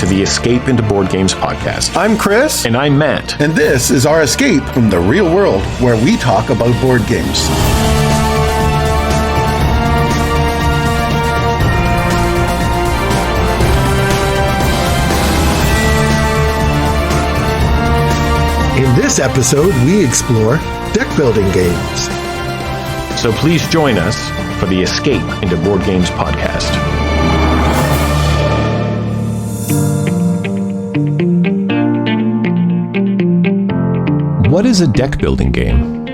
to the Escape into Board Games podcast. I'm Chris. And I'm Matt. And this is our escape from the real world where we talk about board games. In this episode, we explore deck building games. So please join us for the Escape into Board Games podcast. What is a deck building game?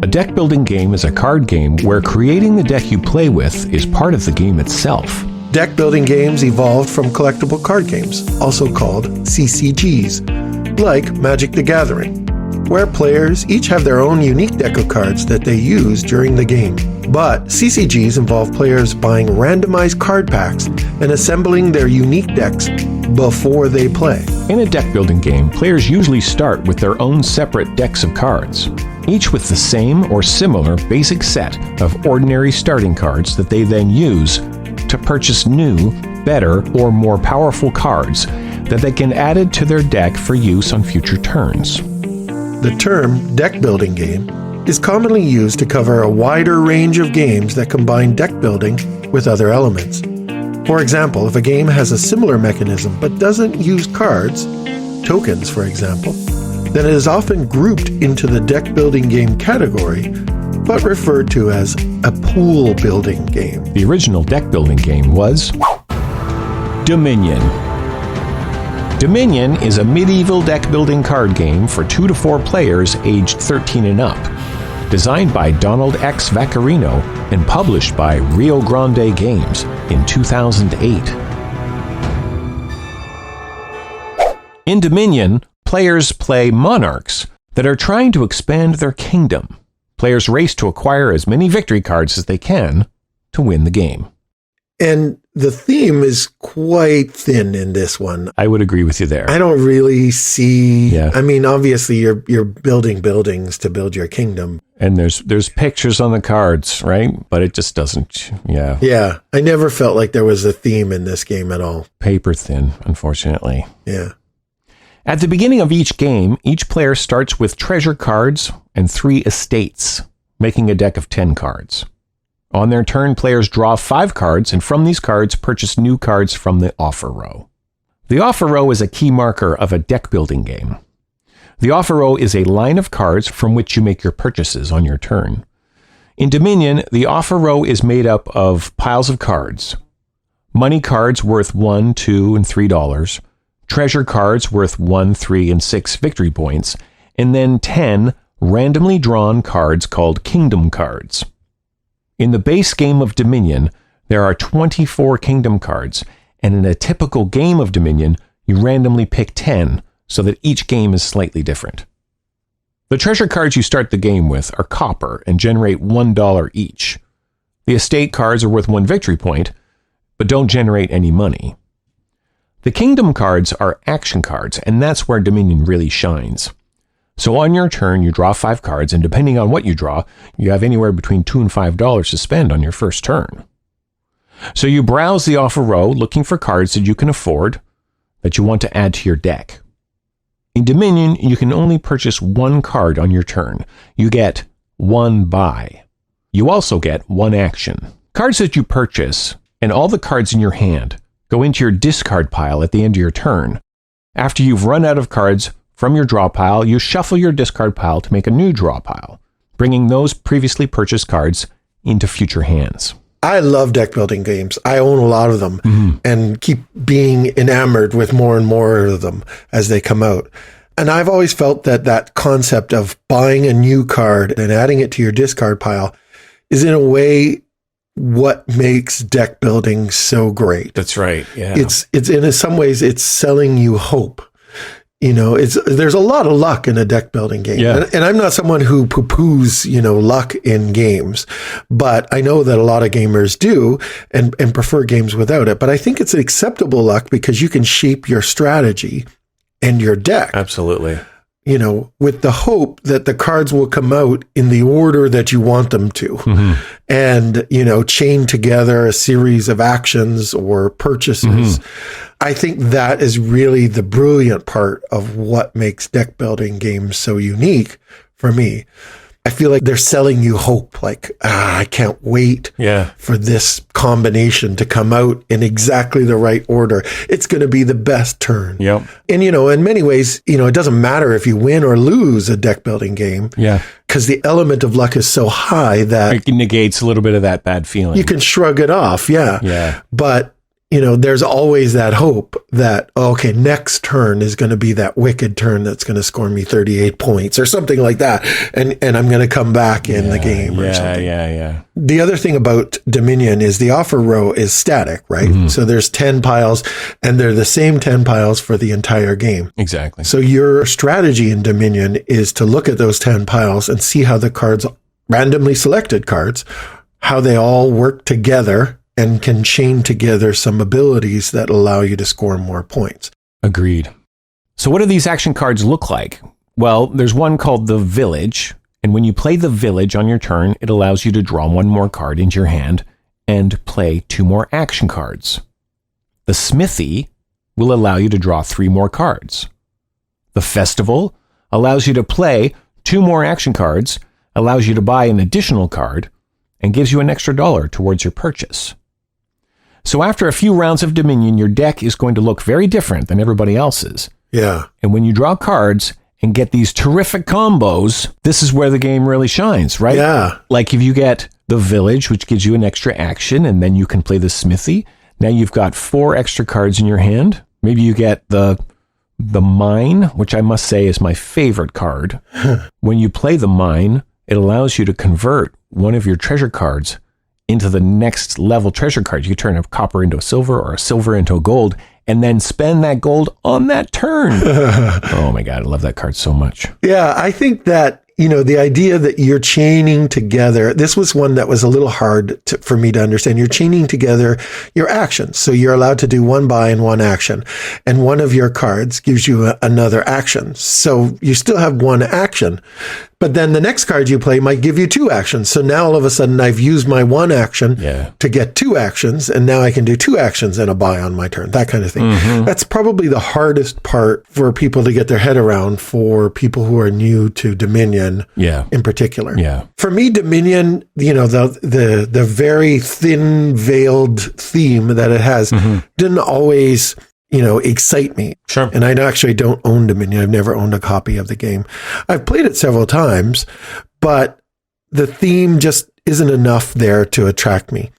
A deck building game is a card game where creating the deck you play with is part of the game itself. Deck building games evolved from collectible card games, also called CCGs, like Magic the Gathering, where players each have their own unique deck of cards that they use during the game. But CCGs involve players buying randomized card packs and assembling their unique decks before they play. In a deck building game, players usually start with their own separate decks of cards, each with the same or similar basic set of ordinary starting cards that they then use to purchase new, better, or more powerful cards that they can add to their deck for use on future turns. The term deck building game is commonly used to cover a wider range of games that combine deck building with other elements. For example, if a game has a similar mechanism but doesn't use cards, tokens for example, then it is often grouped into the deck building game category, but referred to as a pool building game. The original deck building game was Dominion. Dominion is a medieval deck-building card game for 2 to 4 players aged 13 and up, designed by Donald X. Vaccarino and published by Rio Grande Games in 2008. In Dominion, players play monarchs that are trying to expand their kingdom. Players race to acquire as many victory cards as they can to win the game. And the theme is quite thin in this one. I would agree with you there. I don't really see... I mean, obviously, you're building buildings to build your kingdom. And there's pictures on the cards, right? But it just doesn't... Yeah. I never felt like there was a theme in this game at all. Paper thin, unfortunately. Yeah. At the beginning of each game, each player starts with treasure cards and 3 estates, making a deck of 10 cards. On their turn, players draw 5 cards, and from these cards, purchase new cards from the offer row. The offer row is a key marker of a deck building game. The offer row is a line of cards from which you make your purchases on your turn. In Dominion, the offer row is made up of piles of cards. Money cards worth $1, $2, and $3, treasure cards worth 1, 3, and 6 victory points, and then 10 randomly drawn cards called kingdom cards. In the base game of Dominion, there are 24 kingdom cards, and in a typical game of Dominion, you randomly pick 10 so that each game is slightly different. The treasure cards you start the game with are copper and generate $1 each. The estate cards are worth 1 victory point, but don't generate any money. The kingdom cards are action cards, and that's where Dominion really shines. So on your turn, you draw 5 cards, and depending on what you draw, you have anywhere between $2 and $5 to spend on your first turn. So you browse the offer row looking for cards that you can afford, that you want to add to your deck. In Dominion, you can only purchase 1 card on your turn. You get 1 buy. You also get 1 action. Cards that you purchase, and all the cards in your hand, go into your discard pile at the end of your turn. After you've run out of cards from your draw pile, you shuffle your discard pile to make a new draw pile, bringing those previously purchased cards into future hands. I love deck building games. I own a lot of them and keep being enamored with more and more of them as they come out. And I've always felt that concept of buying a new card and adding it to your discard pile is in a way what makes deck building so great. That's right. Yeah. It's in some ways it's selling you hope. You know, there's a lot of luck in a deck building game. Yeah. And I'm not someone who poo-poos, luck in games, but I know that a lot of gamers do and prefer games without it. But I think it's acceptable luck because you can shape your strategy and your deck. Absolutely. with the hope that the cards will come out in the order that you want them to. And, chain together a series of actions or purchases. I think that is really the brilliant part of what makes deck building games so unique for me. I feel like they're selling you hope, like, I can't wait for this combination to come out in exactly the right order. It's going to be the best turn. Yep. And, in many ways, it doesn't matter if you win or lose a deck building game. Yeah. Because the element of luck is so high that it negates a little bit of that bad feeling. You can shrug it off. Yeah. Yeah. But there's always that hope that, okay, next turn is going to be that wicked turn that's going to score me 38 points or something like that. And I'm going to come back in the game or something. Yeah. The other thing about Dominion is the offer row is static, right? So there's 10 piles and they're the same 10 piles for the entire game. Exactly. So your strategy in Dominion is to look at those 10 piles and see how the cards, randomly selected cards, how they all work together and can chain together some abilities that allow you to score more points. Agreed. So what do these action cards look like? Well, there's one called the Village, and when you play the Village on your turn, it allows you to draw one more card into your hand and play 2 more action cards. The Smithy will allow you to draw 3 more cards. The Festival allows you to play 2 more action cards, allows you to buy an additional card, and gives you an extra $1 towards your purchase. So after a few rounds of Dominion, your deck is going to look very different than everybody else's. Yeah. And when you draw cards and get these terrific combos, this is where the game really shines, right? Yeah. Like if you get the Village, which gives you an extra action, and then you can play the Smithy. Now you've got 4 extra cards in your hand. Maybe you get the Mine, which I must say is my favorite card. When you play the Mine, it allows you to convert one of your treasure cards into the next level treasure card. You turn a copper into a silver or a silver into a gold and then spend that gold on that turn. Oh my God, I love that card so much. Yeah, I think that, the idea that you're chaining together, this was one that was a little hard for me to understand. You're chaining together your actions. So you're allowed to do 1 buy and 1 action. And one of your cards gives you another action. So you still have 1 action. But then the next card you play might give you 2 actions. So now all of a sudden I've used my 1 action to get 2 actions. And now I can do 2 actions and a buy on my turn, that kind of thing. That's probably the hardest part for people to get their head around, for people who are new to Dominion in particular. Yeah. For me, Dominion, the very thin veiled theme that it has didn't always excite me. Sure. And I actually don't own Dominion. I've never owned a copy of the game. I've played it several times, but the theme just isn't enough there to attract me.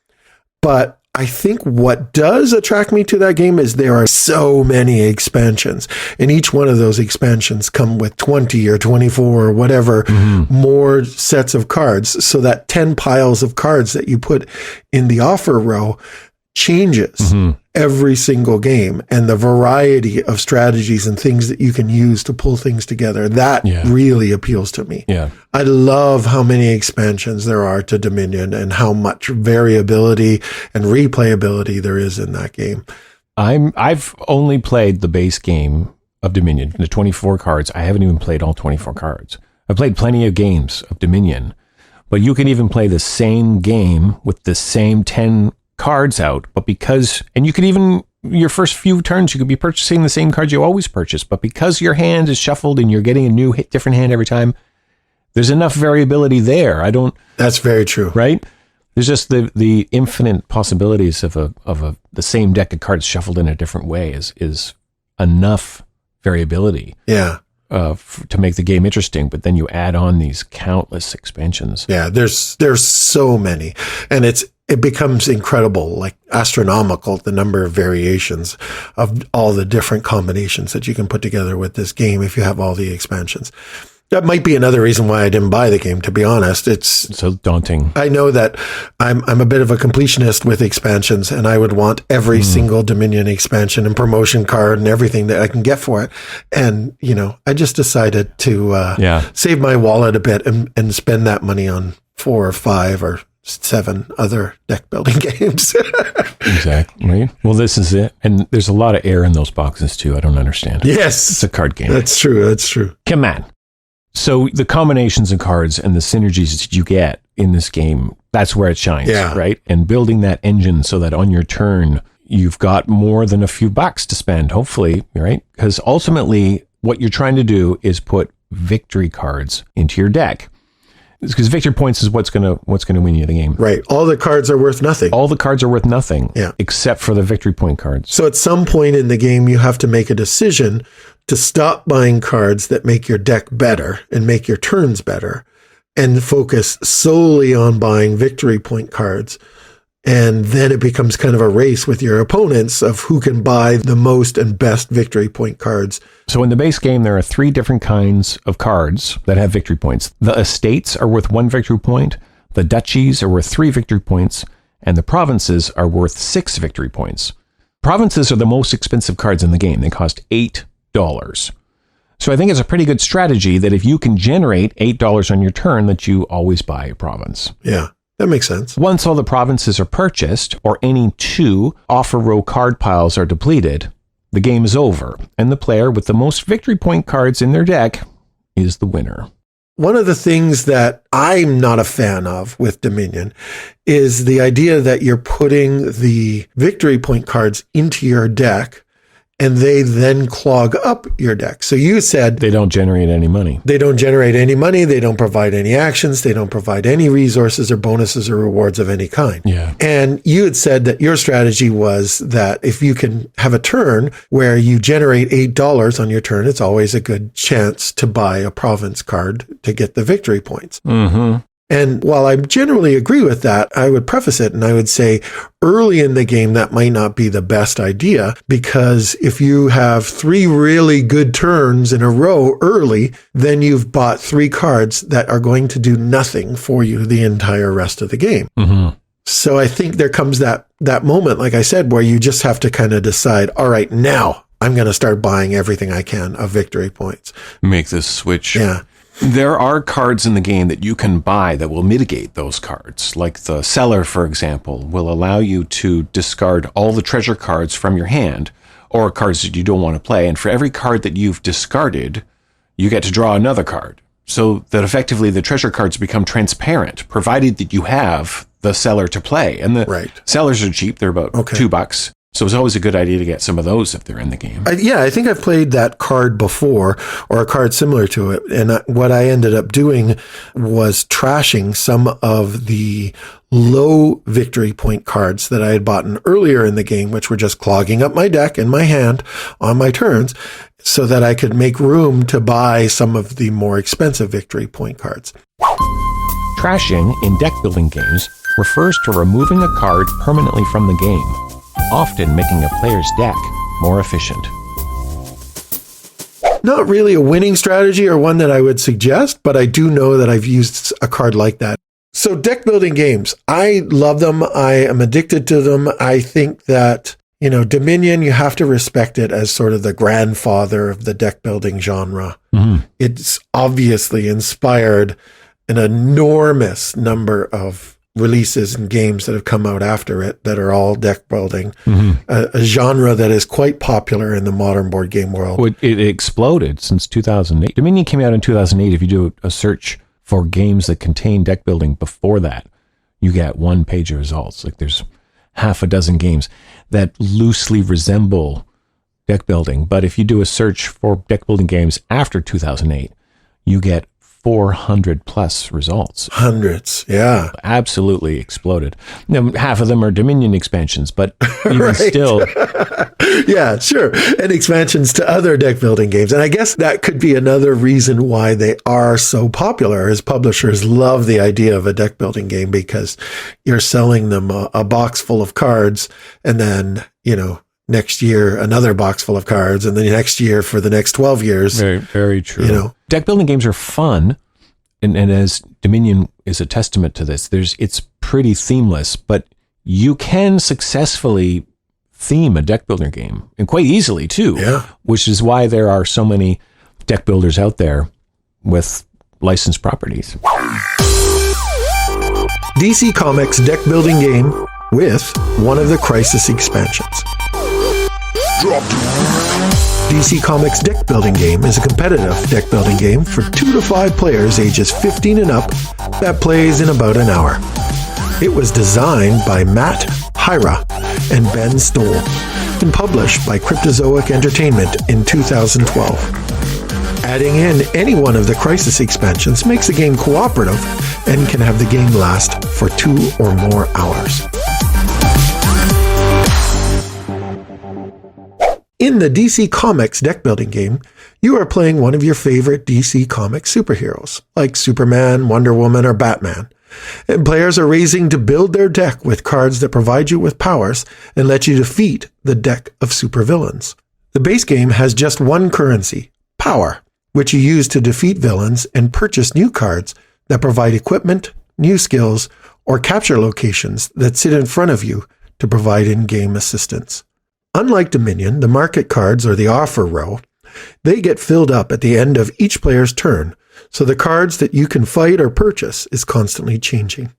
But I think what does attract me to that game is there are so many expansions, and each one of those expansions come with 20 or 24 or whatever more sets of cards. So that 10 piles of cards that you put in the offer row changes every single game, and the variety of strategies and things that you can use to pull things together, that really appeals to me. Yeah. I love how many expansions there are to Dominion and how much variability and replayability there is in that game. I've only played the base game of Dominion, the 24 cards. I haven't even played all 24 cards. I've played plenty of games of Dominion, but you can even play the same game with the same 10 cards out, but and you could even, your first few turns, you could be purchasing the same cards you always purchase, but because your hand is shuffled and you're getting a new different hand every time, there's enough variability there. That's very true. Right? There's just the infinite possibilities of the same deck of cards shuffled in a different way is enough variability. Yeah. To make the game interesting, but then you add on these countless expansions. Yeah, there's so many, and it becomes incredible, like astronomical, the number of variations of all the different combinations that you can put together with this game if you have all the expansions. That might be another reason why I didn't buy the game, to be honest. It's so daunting. I know that I'm a bit of a completionist with expansions, and I would want every single Dominion expansion and promotion card and everything that I can get for it. And, I just decided to save my wallet a bit and spend that money on 4 or 5 or 7 other deck building games. Exactly. Well, this is it. And there's a lot of air in those boxes too. I don't understand. Yes. It's a card game. That's true. Come on. So the combinations of cards and the synergies that you get in this game, that's where it shines, right? And building that engine so that on your turn, you've got more than a few bucks to spend, hopefully, right? Because ultimately, what you're trying to do is put victory cards into your deck. Because victory points is what's gonna win you the game. Right. All the cards are worth nothing. All the cards are worth nothing, except for the victory point cards. So at some point in the game, you have to make a decision to stop buying cards that make your deck better and make your turns better, and focus solely on buying victory point cards. And then it becomes kind of a race with your opponents of who can buy the most and best victory point cards. So in the base game, there are 3 different kinds of cards that have victory points. The estates are worth 1 victory point, the duchies are worth 3 victory points, and the provinces are worth 6 victory points. Provinces are the most expensive cards in the game. They cost $8. So I think it's a pretty good strategy that if you can generate $8 on your turn, that you always buy a province. Yeah. That makes sense. Once all the provinces are purchased, or any 2 offer row card piles are depleted, the game is over, and the player with the most victory point cards in their deck is the winner. One of the things that I'm not a fan of with Dominion is the idea that you're putting the victory point cards into your deck and they then clog up your deck. So you said they don't generate any money. They don't generate any money. They don't provide any actions. They don't provide any resources or bonuses or rewards of any kind. Yeah. And you had said that your strategy was that if you can have a turn where you generate $8 on your turn, it's always a good chance to buy a province card to get the victory points. Mm-hmm. And while I generally agree with that, I would preface it and I would say early in the game, that might not be the best idea, because if you have 3 really good turns in a row early, then you've bought 3 cards that are going to do nothing for you the entire rest of the game. Mm-hmm. So I think there comes that moment, like I said, where you just have to kind of decide, all right, now I'm going to start buying everything I can of victory points. Make this switch. Yeah. There are cards in the game that you can buy that will mitigate those cards. Like the Cellar, for example, will allow you to discard all the treasure cards from your hand, or cards that you don't want to play. And for every card that you've discarded, you get to draw another card. So that effectively the treasure cards become transparent, provided that you have the Cellar to play. And the Cellars are cheap. They're about $2. So it's always a good idea to get some of those if they're in the game. I think I've played that card before, or a card similar to it. And what I ended up doing was trashing some of the low victory point cards that I had bought earlier in the game, which were just clogging up my deck and my hand on my turns, so that I could make room to buy some of the more expensive victory point cards. Trashing in deck building games refers to removing a card permanently from the game, often making a player's deck more efficient. Not really a winning strategy or one that I would suggest, but I do know that I've used a card like that. So deck building games, I love them. I am addicted to them. I think that, Dominion, you have to respect it as sort of the grandfather of the deck building genre. Mm-hmm. It's obviously inspired an enormous number of releases and games that have come out after it that are all deck building, a genre that is quite popular in the modern board game world. Well, it exploded since 2008. Dominion came out in 2008. If you do a search for games that contain deck building before that, you get 1 page of results. Like there's half a dozen games that loosely resemble deck building. But if you do a search for deck building games after 2008, you get 400 plus results. Hundreds, yeah. Absolutely exploded. Now, half of them are Dominion expansions, but even still. Yeah, sure. And expansions to other deck building games. And I guess that could be another reason why they are so popular, is publishers love the idea of a deck building game, because you're selling them a box full of cards, and then, next year, another box full of cards, and then next year for the next 12 years. Very, very true. Deck building games are fun, and as Dominion is a testament to this, it's pretty themeless, but you can successfully theme a deck builder game, and quite easily too, which is why there are so many deck builders out there with licensed properties. DC Comics deck building game with one of the Crisis expansions. DC Comics Deck Building Game is a competitive deck building game for 2 to 5 players ages 15 and up that plays in about an hour. It was designed by Matt Hyra and Ben Stoll and published by Cryptozoic Entertainment in 2012. Adding in any one of the Crisis expansions makes the game cooperative and can have the game last for 2 or more hours. In the DC Comics deck building game, you are playing one of your favorite DC Comics superheroes, like Superman, Wonder Woman, or Batman. And players are racing to build their deck with cards that provide you with powers and let you defeat the deck of supervillains. The base game has just one currency, power, which you use to defeat villains and purchase new cards that provide equipment, new skills, or capture locations that sit in front of you to provide in-game assistance. Unlike Dominion, the market cards, or the offer row, they get filled up at the end of each player's turn, so the cards that you can fight or purchase is constantly changing.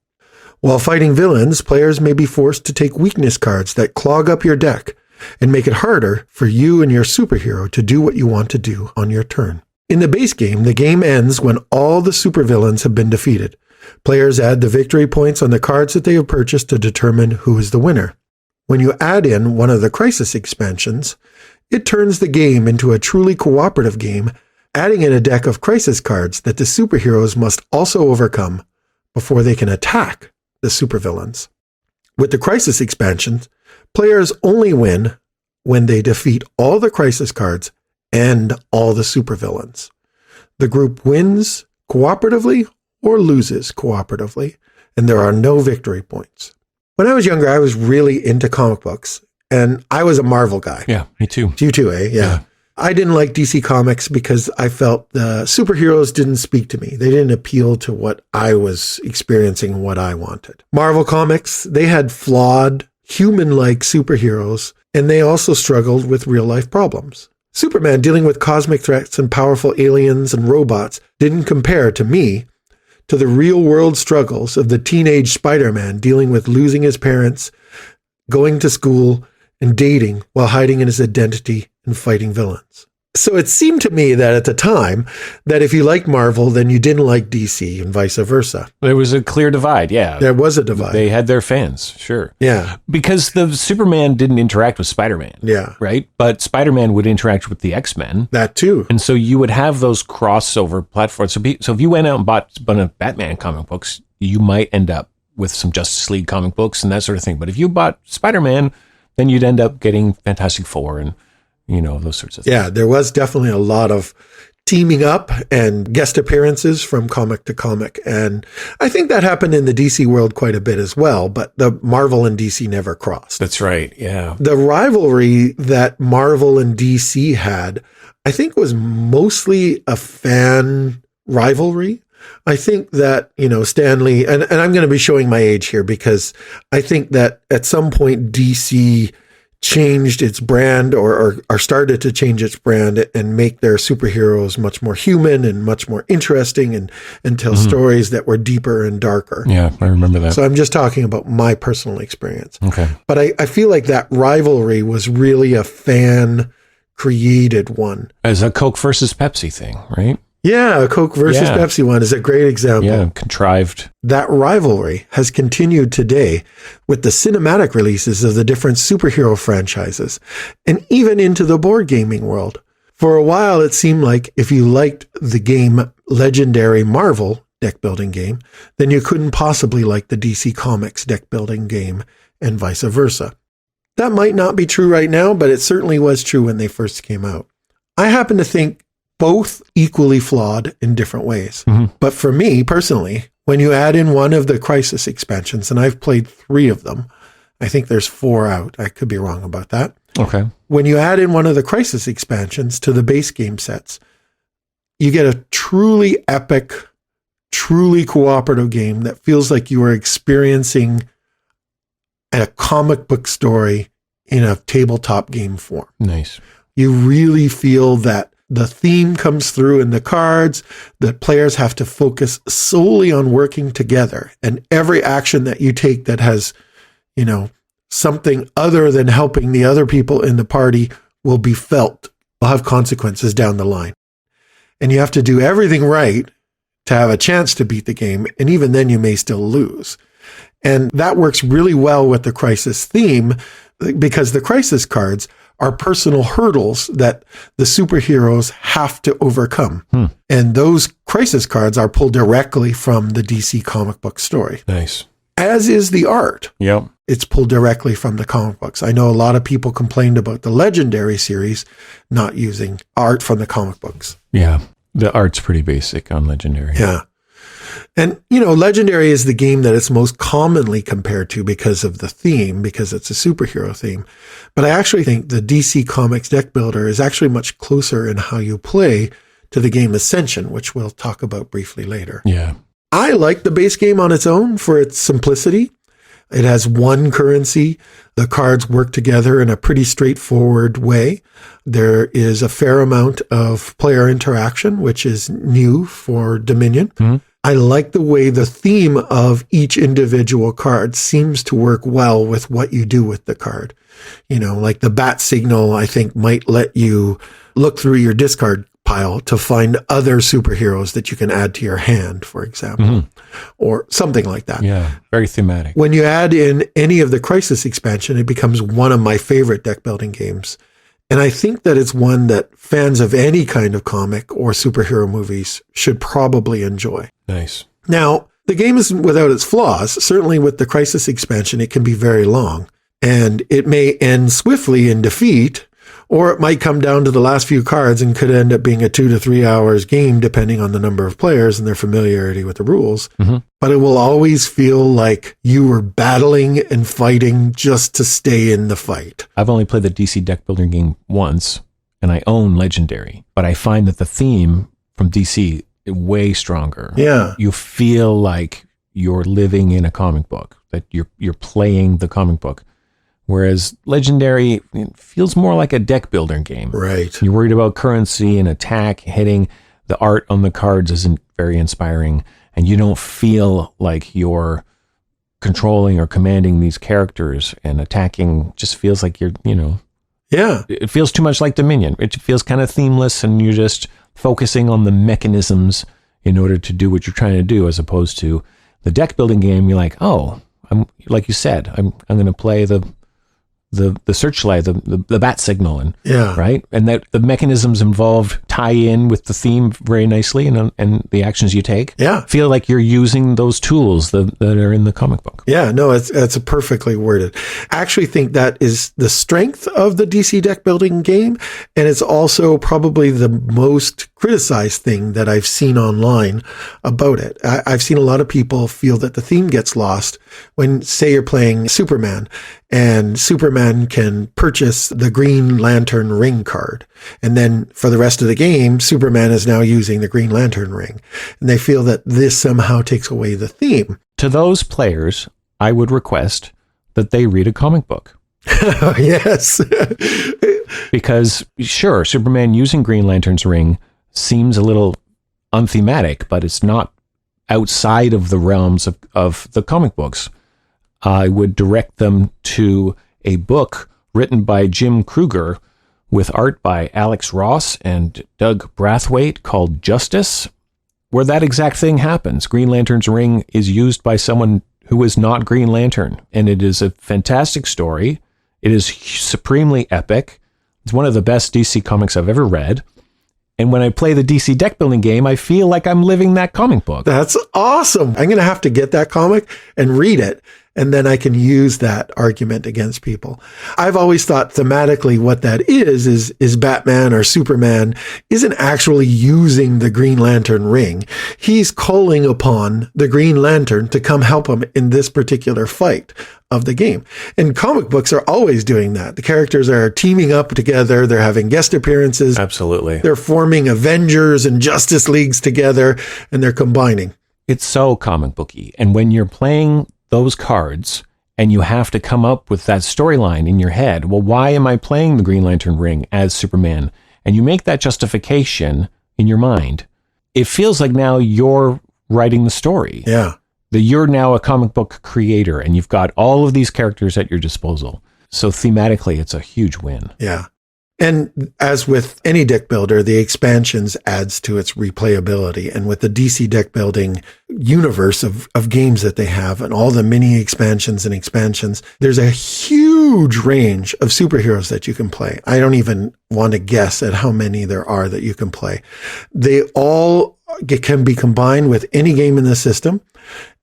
While fighting villains, players may be forced to take weakness cards that clog up your deck and make it harder for you and your superhero to do what you want to do on your turn. In the base game, the game ends when all the supervillains have been defeated. Players add the victory points on the cards that they have purchased to determine who is the winner. When you add in one of the Crisis expansions, it turns the game into a truly cooperative game, adding in a deck of Crisis cards that the superheroes must also overcome before they can attack the supervillains. With the Crisis expansions, players only win when they defeat all the Crisis cards and all the supervillains. The group wins cooperatively or loses cooperatively, and there are no victory points. When I was younger, I was really into comic books, and I was a Marvel guy. Yeah, me too. You too, eh? Yeah. I didn't like DC Comics because I felt the superheroes didn't speak to me. They didn't appeal to what I was experiencing and what I wanted. Marvel Comics, they had flawed, human-like superheroes, and they also struggled with real-life problems. Superman dealing with cosmic threats and powerful aliens and robots didn't compare, to me, to the real-world struggles of the teenage Spider-Man dealing with losing his parents, going to school, and dating while hiding in his identity and fighting villains. So it seemed to me that at the time, that if you liked Marvel, then you didn't like DC and vice versa. There was a clear divide, yeah. There was a divide. They had their fans, sure. Yeah. Because the Superman didn't interact with Spider-Man. Yeah. Right? But Spider-Man would interact with the X-Men. That too. And so you would have those crossover platforms. So if you went out and bought a bunch of Batman comic books, you might end up with some Justice League comic books and that sort of thing. But if you bought Spider-Man, then you'd end up getting Fantastic Four and those sorts of things. Yeah, there was definitely a lot of teaming up and guest appearances from comic to comic. And I think that happened in the DC world quite a bit as well, but the Marvel and DC never crossed. That's right, yeah. The rivalry that Marvel and DC had, I think, was mostly a fan rivalry. I think that, Stan Lee, and I'm going to be showing my age here because I think that at some point DC changed its brand or started to change its brand and make their superheroes much more human and much more interesting and tell stories that were deeper and darker. Yeah, I remember that. So I'm just talking about my personal experience. Okay. But I feel like that rivalry was really a fan created one. As a Coke versus Pepsi thing, right? Yeah, a Coke versus Pepsi one is a great example. Yeah, contrived. That rivalry has continued today with the cinematic releases of the different superhero franchises and even into the board gaming world. For a while, it seemed like if you liked the game Legendary Marvel deck building game, then you couldn't possibly like the DC Comics deck building game and vice versa. That might not be true right now, but it certainly was true when they first came out. I happen to think both equally flawed in different ways. Mm-hmm. But for me personally, when you add in one of the Crisis expansions, and I've played 3 of them, I think there's 4 out. I could be wrong about that. Okay. When you add in one of the Crisis expansions to the base game sets, you get a truly epic, truly cooperative game that feels like you are experiencing a comic book story in a tabletop game form. Nice. You really feel that the theme comes through in the cards, that players have to focus solely on working together. And every action that you take that has, something other than helping the other people in the party will be felt, will have consequences down the line. And you have to do everything right to have a chance to beat the game. And even then you may still lose. And that works really well with the crisis theme, because the crisis cards are personal hurdles that the superheroes have to overcome. And those crisis cards are pulled directly from the DC comic book story. Nice. As is the art. Yep. It's pulled directly from the comic books. I know a lot of people complained about the Legendary series not using art from the comic books. Yeah. The art's pretty basic on Legendary. Yeah. And, Legendary is the game that it's most commonly compared to because of the theme, because it's a superhero theme. But I actually think the DC Comics deck builder is actually much closer in how you play to the game Ascension, which we'll talk about briefly later. Yeah. I like the base game on its own for its simplicity. It has one currency. The cards work together in a pretty straightforward way. There is a fair amount of player interaction, which is new for Dominion. Mm-hmm. I like the way the theme of each individual card seems to work well with what you do with the card. Like the bat signal, I think, might let you look through your discard pile to find other superheroes that you can add to your hand, for example, or something like that. Yeah, very thematic. When you add in any of the Crisis expansion, it becomes one of my favorite deck building games. And I think that it's one that fans of any kind of comic or superhero movies should probably enjoy. Nice. Now, the game isn't without its flaws. Certainly with the Crisis expansion, it can be very long, and it may end swiftly in defeat, or it might come down to the last few cards and could end up being a 2 to 3 hours game, depending on the number of players and their familiarity with the rules. Mm-hmm. But it will always feel like you were battling and fighting just to stay in the fight. I've only played the DC deck building game once, and I own Legendary, but I find that the theme from DC is way stronger. Yeah. You feel like you're living in a comic book, that you're playing the comic book. Whereas Legendary feels more like a deck building game. Right. You're worried about currency and attack, hitting. The art on the cards isn't very inspiring, and you don't feel like you're controlling or commanding these characters, and attacking just feels like you're, Yeah. It feels too much like Dominion. It feels kind of themeless, and you're just focusing on the mechanisms in order to do what you're trying to do, as opposed to the deck building game. You're like, oh, I'm like you said, I'm going to play the searchlight, the bat signal, and right, and that the mechanisms involved tie in with the theme very nicely, and the actions you take, feel like you're using those tools that are in the comic book. Yeah, no, it's a perfectly worded. I actually think that is the strength of the DC deck building game, and it's also probably the most criticized thing that I've seen online about it. I've seen a lot of people feel that the theme gets lost when, say, you're playing Superman, and Superman can purchase the Green Lantern ring card. And then for the rest of the game, Superman is now using the Green Lantern ring. And they feel that this somehow takes away the theme. To those players, I would request that they read a comic book. Yes. Because, sure, Superman using Green Lantern's ring seems a little unthematic, but it's not outside of the realms of the comic books. I would direct them to a book written by Jim Kruger with art by Alex Ross and Doug Brathwaite called Justice, where that exact thing happens. Green Lantern's ring is used by someone who is not Green Lantern, and it is a fantastic story. It is supremely epic. It's one of the best DC comics I've ever read. And when I play the DC deck building game, I feel like I'm living that comic book. That's awesome. I'm going to have to get that comic and read it, and then I can use that argument against people. I've always thought thematically what that is Batman or Superman isn't actually using the Green Lantern ring. He's calling upon the Green Lantern to come help him in this particular fight of the game. And comic books are always doing that. The characters are teaming up together. They're having guest appearances. Absolutely. They're forming Avengers and Justice Leagues together, and they're combining. It's so comic booky. And when you're playing those cards and you have to come up with that storyline in your head, well, why am I playing the Green Lantern ring as Superman? and you make that justification in your mind, it feels like now you're writing the story. Yeah. That you're now a comic book creator and you've got all of these characters at your disposal. So thematically, it's a huge win. Yeah. And as with any deck builder, the expansions adds to its replayability. And with the DC deck building universe of games that they have and all the mini expansions, there's a huge range of superheroes that you can play. I don't even want to guess at how many there are that you can play. They all can be combined with any game in the system.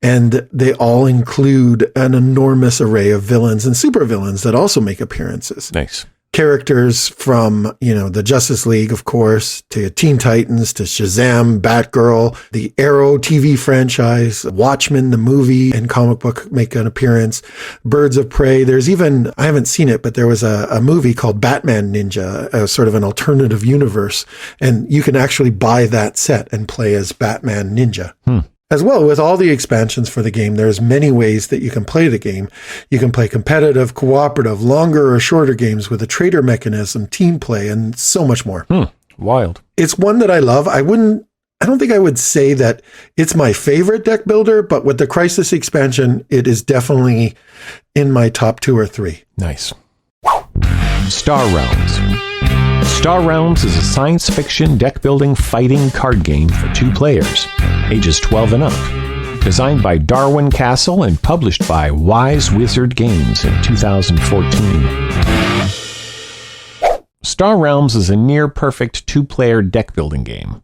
And they all include an enormous array of villains and supervillains that also make appearances. Nice. Characters from, the Justice League, of course, to Teen Titans, to Shazam, Batgirl, the Arrow TV franchise, Watchmen, the movie and comic book make an appearance. Birds of Prey. There's even, I haven't seen it, but there was a movie called Batman Ninja, sort of an alternative universe. And you can actually buy that set and play as Batman Ninja. As well, with all the expansions for the game, there's many ways that you can play the game. You can play competitive, cooperative, longer or shorter games with a trader mechanism, team play, and so much more. Wild. It's one that I love. I don't think I would say that it's my favorite deck builder, but with the Crisis expansion, it is definitely in my top 2 or 3. Nice. Star Realms. Star Realms is a science fiction deck building fighting card game for 2 players, ages 12 and up. Designed by Darwin Castle and published by Wise Wizard Games in 2014. Star Realms is a near-perfect 2-player deck building game.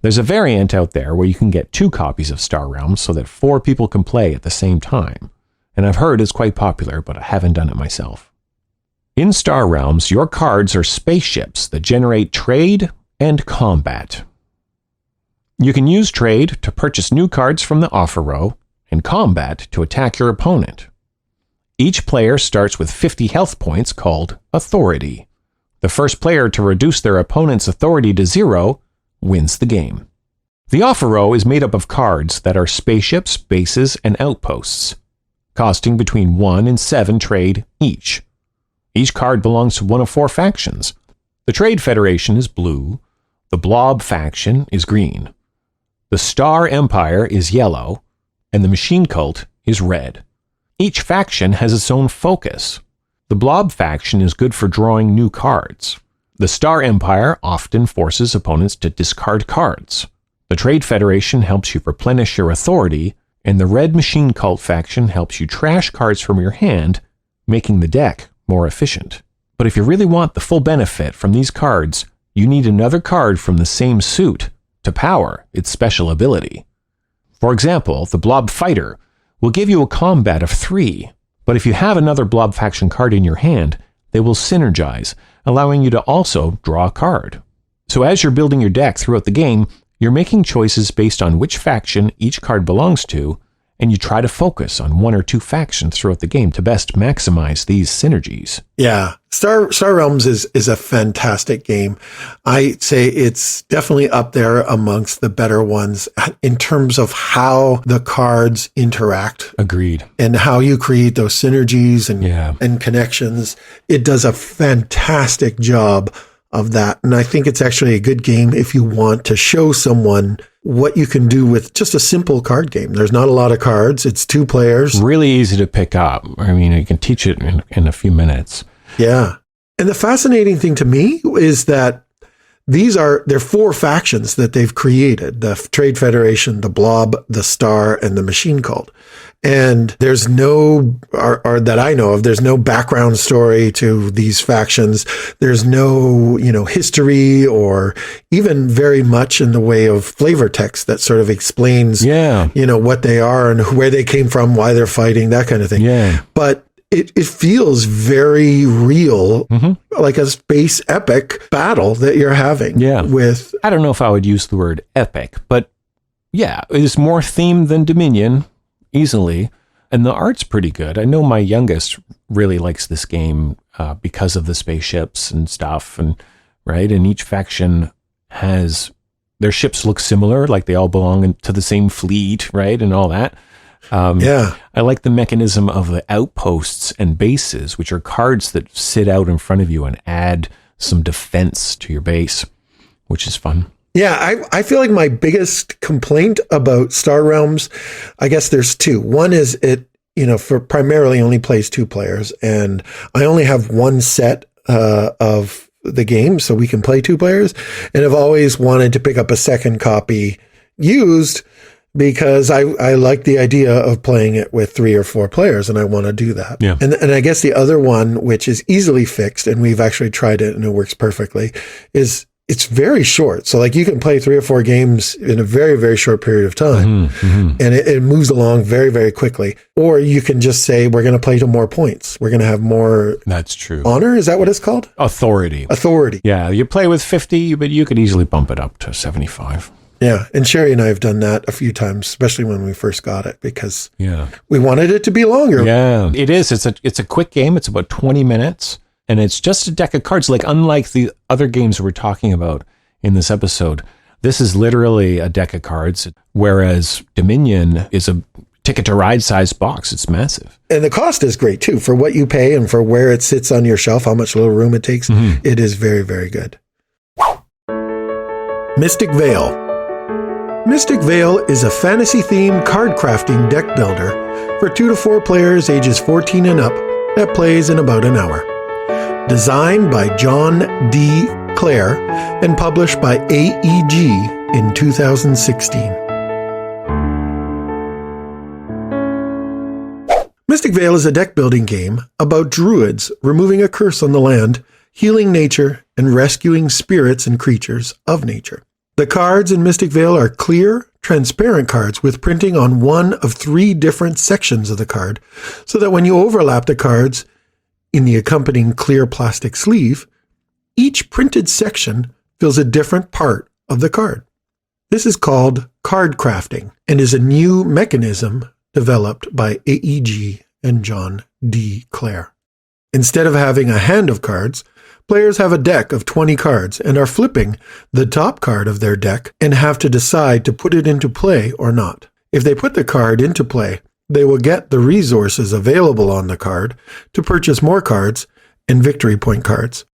There's a variant out there where you can get 2 copies of Star Realms so that 4 people can play at the same time. And I've heard it's quite popular, but I haven't done it myself. In Star Realms, your cards are spaceships that generate trade and combat. You can use trade to purchase new cards from the offer row and combat to attack your opponent. Each player starts with 50 health points called Authority. The first player to reduce their opponent's authority to 0 wins the game. The offer row is made up of cards that are spaceships, bases, and outposts, costing between 1 and 7 trade each. Each card belongs to one of 4 factions. The Trade Federation is blue, the Blob faction is green, the Star Empire is yellow, and the Machine Cult is red. Each faction has its own focus. The Blob faction is good for drawing new cards. The Star Empire often forces opponents to discard cards. The Trade Federation helps you replenish your authority, and the Red Machine Cult faction helps you trash cards from your hand, making the deck more efficient. But if you really want the full benefit from these cards, you need another card from the same suit to power its special ability. For example, the Blob Fighter will give you a combat of 3, but if you have another Blob faction card in your hand, they will synergize, allowing you to also draw a card. So as you're building your deck throughout the game, you're making choices based on which faction each card belongs to, and you try to focus on 1 or 2 factions throughout the game to best maximize these synergies. Yeah. Star Realms is a fantastic game. I'd say it's definitely up there amongst the better ones in terms of how the cards interact. Agreed. And how you create those synergies and connections. It does a fantastic job of that. And I think it's actually a good game if you want to show someone what you can do with just a simple card game. There's not a lot of cards. It's 2 players. Really easy to pick up. I mean, you can teach it in a few minutes. Yeah. And the fascinating thing to me is that they're 4 factions that they've created: the Trade Federation, the Blob, the Star, and the Machine Cult. And there's no, or that I know of, there's no background story to these factions. There's no, history or even very much in the way of flavor text that sort of explains, what they are and where they came from, why they're fighting, that kind of thing. Yeah. But it feels very real, like a space epic battle that you're having with... I don't know if I would use the word epic, but yeah, it is more themed than Dominion, easily. And the art's pretty good. I know my youngest really likes this game because of the spaceships and stuff, and each faction has... Their ships look similar, like they all belong to the same fleet, right? And all that. I like the mechanism of the outposts and bases, which are cards that sit out in front of you and add some defense to your base, which is fun. Yeah, I feel like my biggest complaint about Star Realms, I guess there's two. One is it, for primarily only plays 2 players, and I only have one set of the game, so we can play 2 players, and I've always wanted to pick up a second copy used because I like the idea of playing it with 3 or 4 players, and I want to do that. Yeah. And I guess the other one, which is easily fixed, and we've actually tried it and it works perfectly, is it's very short. So like you can play 3 or 4 games in a very, very short period of time. And it moves along very, very quickly. Or you can just say, we're going to play to more points. We're going to have more. That's true. Honor. Is that what it's called? Authority. Yeah. You play with 50, but you could easily bump it up to 75. Yeah. And Sherry and I have done that a few times, especially when we first got it, because yeah, we wanted it to be longer. Yeah, it is. It's a quick game. It's about 20 minutes. And it's just a deck of cards, like unlike the other games we're talking about in this episode. This is literally a deck of cards, whereas Dominion is a ticket to ride size box. It's massive. And the cost is great too, for what you pay and for where it sits on your shelf, how much little room it takes. It is very, very good. Mystic Vale. Mystic Vale is a fantasy-themed card crafting deck builder for 2 to 4 players ages 14 and up that plays in about an hour. Designed by John D. Clare and published by AEG in 2016. Mystic Vale is a deck building game about druids removing a curse on the land, healing nature, and rescuing spirits and creatures of nature. The cards in Mystic Vale are clear, transparent cards with printing on one of 3 different sections of the card, so that when you overlap the cards in the accompanying clear plastic sleeve, each printed section fills a different part of the card. This is called card crafting and is a new mechanism developed by AEG and John D. Clare. Instead of having a hand of cards, players have a deck of 20 cards and are flipping the top card of their deck and have to decide to put it into play or not. If they put the card into play, they will get the resources available on the card to purchase more cards and victory point cards.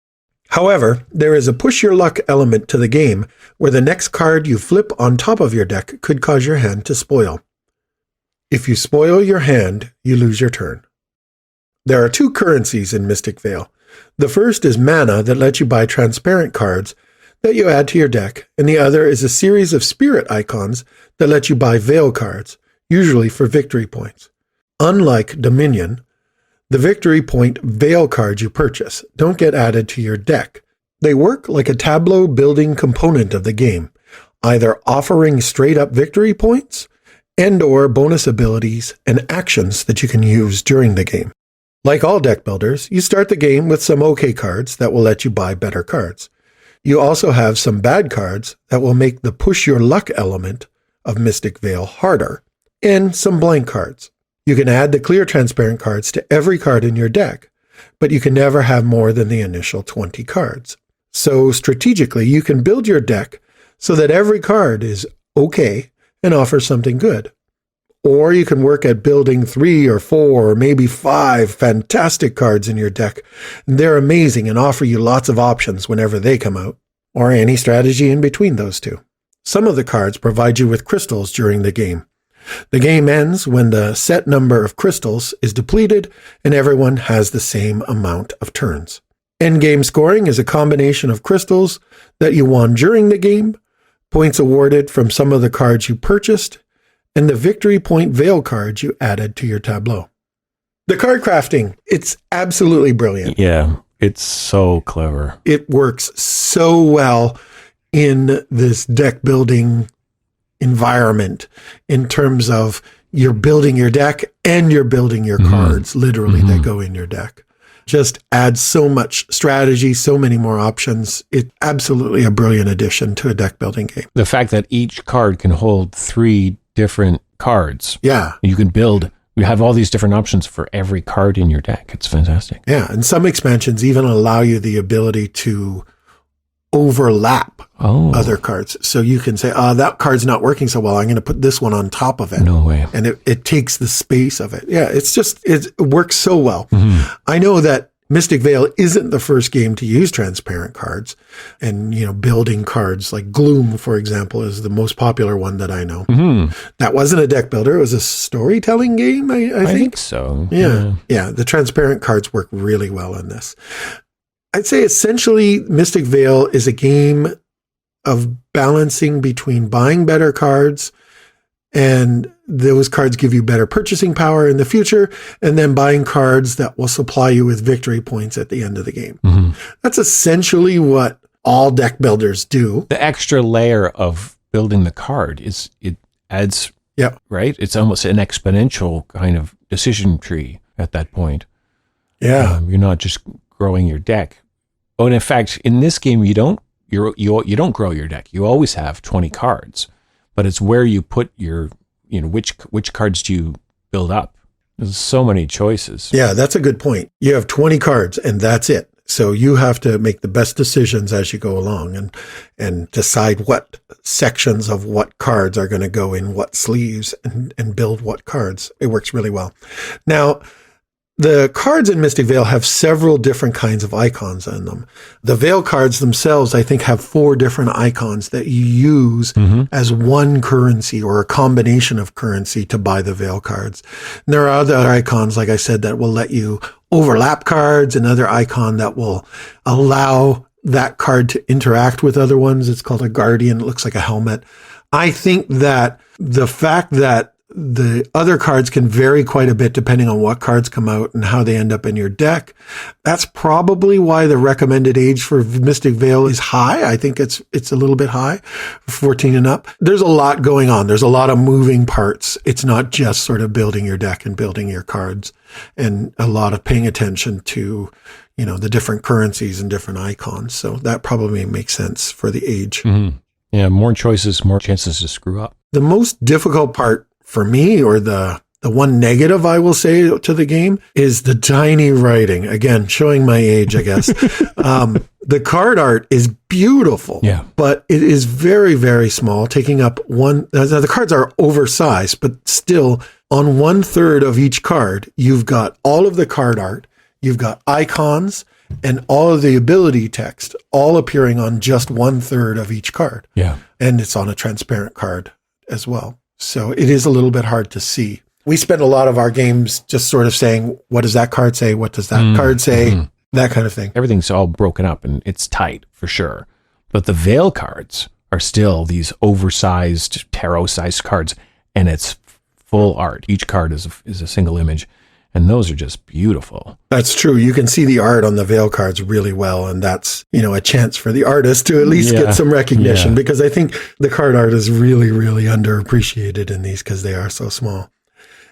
However, there is a push your luck element to the game where the next card you flip on top of your deck could cause your hand to spoil. If you spoil your hand, you lose your turn. There are 2 currencies in Mystic Vale. The first is mana that lets you buy transparent cards that you add to your deck, and the other is a series of spirit icons that let you buy Vale cards, usually for victory points. Unlike Dominion, the victory point Vale cards you purchase don't get added to your deck. They work like a tableau building component of the game, either offering straight up victory points and or bonus abilities and actions that you can use during the game. Like all deck builders, you start the game with some okay cards that will let you buy better cards. You also have some bad cards that will make the push your luck element of Mystic Vale harder, and some blank cards. You can add the clear transparent cards to every card in your deck, but you can never have more than the initial 20 cards. So strategically, you can build your deck so that every card is okay and offers something good. Or you can work at building 3 or 4 or maybe 5 fantastic cards in your deck. They're amazing and offer you lots of options whenever they come out, or any strategy in between those two. Some of the cards provide you with crystals during the game. The game ends when the set number of crystals is depleted and everyone has the same amount of turns. Endgame scoring is a combination of crystals that you won during the game, points awarded from some of the cards you purchased, and the victory point Vale cards you added to your tableau. The card crafting, it's absolutely brilliant. Yeah, it's so clever. It works so well in this deck building environment in terms of you're building your deck and you're building your cards, literally, that go in your deck. Just adds so much strategy, so many more options. It's absolutely a brilliant addition to a deck building game. The fact that each card can hold 3 different cards. Yeah. You can build, you have all these different options for every card in your deck. It's fantastic. Yeah. And some expansions even allow you the ability to overlap other cards. So you can say, that card's not working so well. I'm going to put this one on top of it. No way. And it takes the space of it. Yeah. It works so well. I know that Mystic Vale isn't the first game to use transparent cards, and, building cards like Gloom, for example, is the most popular one that I know. Mm-hmm. That wasn't a deck builder. It was a storytelling game, I think so. Yeah. The transparent cards work really well in this. I'd say essentially Mystic Vale is a game of balancing between buying better cards, and those cards give you better purchasing power in the future, and then buying cards that will supply you with victory points at the end of the game. Mm-hmm. That's essentially what all deck builders do. The extra layer of building the card it adds, right? It's almost an exponential kind of decision tree at that point. Yeah. You're not just growing your deck. Oh, and in fact, in this game, you don't grow your deck. You always have 20 cards. But it's where you put your, which cards do you build up? There's so many choices. Yeah, that's a good point. You have 20 cards and that's it. So you have to make the best decisions as you go along and decide what sections of what cards are going to go in what sleeves and build what cards. It works really well. Now, the cards in Mystic Vale have several different kinds of icons in them. The Vale cards themselves, I think, have 4 different icons that you use as one currency or a combination of currency to buy the Vale cards. And there are other icons, like I said, that will let you overlap cards, another icon that will allow that card to interact with other ones. It's called a Guardian. It looks like a helmet. I think that the fact that the other cards can vary quite a bit depending on what cards come out and how they end up in your deck. That's probably why the recommended age for Mystic Vale is high. I think it's a little bit high, 14 and up. There's a lot going on. There's a lot of moving parts. It's not just sort of building your deck and building your cards, and a lot of paying attention to, the different currencies and different icons. So that probably makes sense for the age. Mm-hmm. Yeah, more choices, more chances to screw up. The most difficult part for me, or the one negative I will say to the game, is the tiny writing. Again, showing my age, I guess. The card art is beautiful, but it is very, very small, taking up one. The cards are oversized, but still on 1/3 of each card, you've got all of the card art, you've got icons, and all of the ability text all appearing on just 1/3 of each card. Yeah. And it's on a transparent card as well. So it is a little bit hard to see. We spend a lot of our games just sort of saying, what does that card say? What does that card say? That kind of thing. Everything's all broken up and it's tight for sure. But the Vale cards are still these oversized, tarot-sized cards, and it's full art. Each card is a single image, and those are just beautiful. That's true. You can see the art on the Vale cards really well, and that's, a chance for the artist to at least get some recognition, because I think the card art is really, really underappreciated in these because they are so small.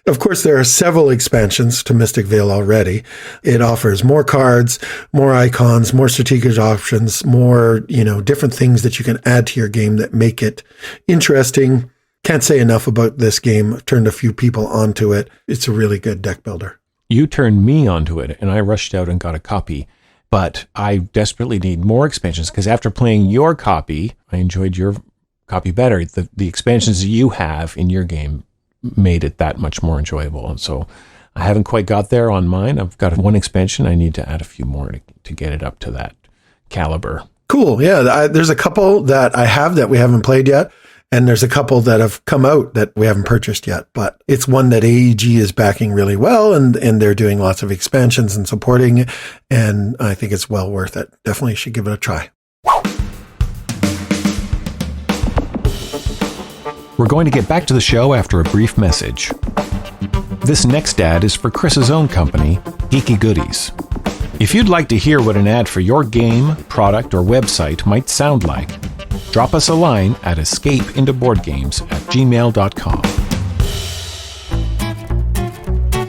Of course, there are several expansions to Mystic Vale already. It offers more cards, more icons, more strategic options, more, different things that you can add to your game that make it interesting. Can't say enough about this game. I've turned a few people onto it. It's a really good deck builder. You turned me onto it, and I rushed out and got a copy. But I desperately need more expansions, because after playing your copy, I enjoyed your copy better. The expansions you have in your game made it that much more enjoyable. And so I haven't quite got there on mine. I've got one expansion. I need to add a few more to get it up to that caliber. Cool. Yeah, there's a couple that I have that we haven't played yet. And there's a couple that have come out that we haven't purchased yet, but it's one that AEG is backing really well, and they're doing lots of expansions and supporting it, and I think it's well worth it. Definitely should give it a try. We're going to get back to the show after a brief message. This next ad is for Chris's own company, Geeky Goodies. If you'd like to hear what an ad for your game, product, or website might sound like, drop us a line at escapeintoboardgames@gmail.com.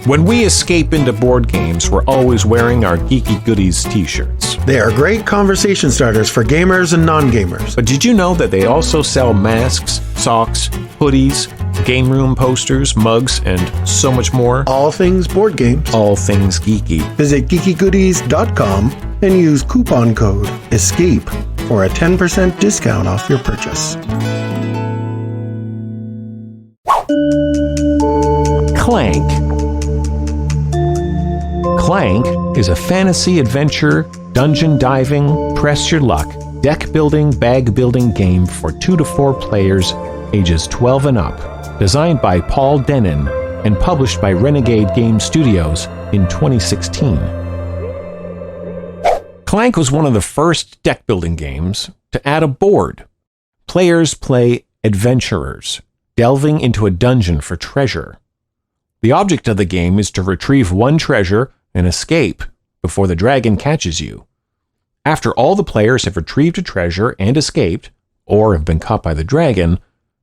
When we escape into board games, we're always wearing our Geeky Goodies t-shirts. They are great conversation starters for gamers and non-gamers. But did you know that they also sell masks, socks, hoodies, game room posters, mugs, and so much more? All things board games. All things geeky. Visit geekygoodies.com and use coupon code ESCAPE for a 10% discount off your purchase. Clank. Clank is a fantasy adventure, dungeon diving, press your luck, deck building, bag building game for 2 to 4 players, ages 12 and up, designed by Paul Denon and published by Renegade Game Studios in 2016. Clank was one of the first deck building games to add a board. Players play adventurers, delving into a dungeon for treasure. The object of the game is to retrieve one treasure and escape before the dragon catches you. After all the players have retrieved a treasure and escaped, or have been caught by the dragon,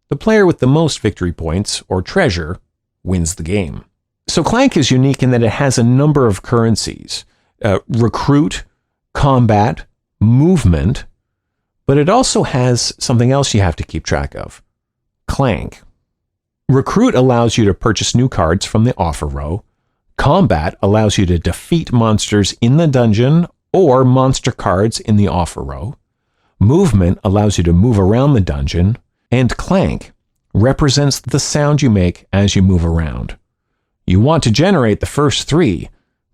the player with the most victory points, or treasure, wins the game. So Clank is unique in that it has a number of currencies. Recruit, combat, movement, but it also has something else you have to keep track of. Clank. Recruit allows you to purchase new cards from the offer row. Combat allows you to defeat monsters in the dungeon or monster cards in the offer row. Movement allows you to move around the dungeon. And Clank represents the sound you make as you move around. You want to generate the first 3,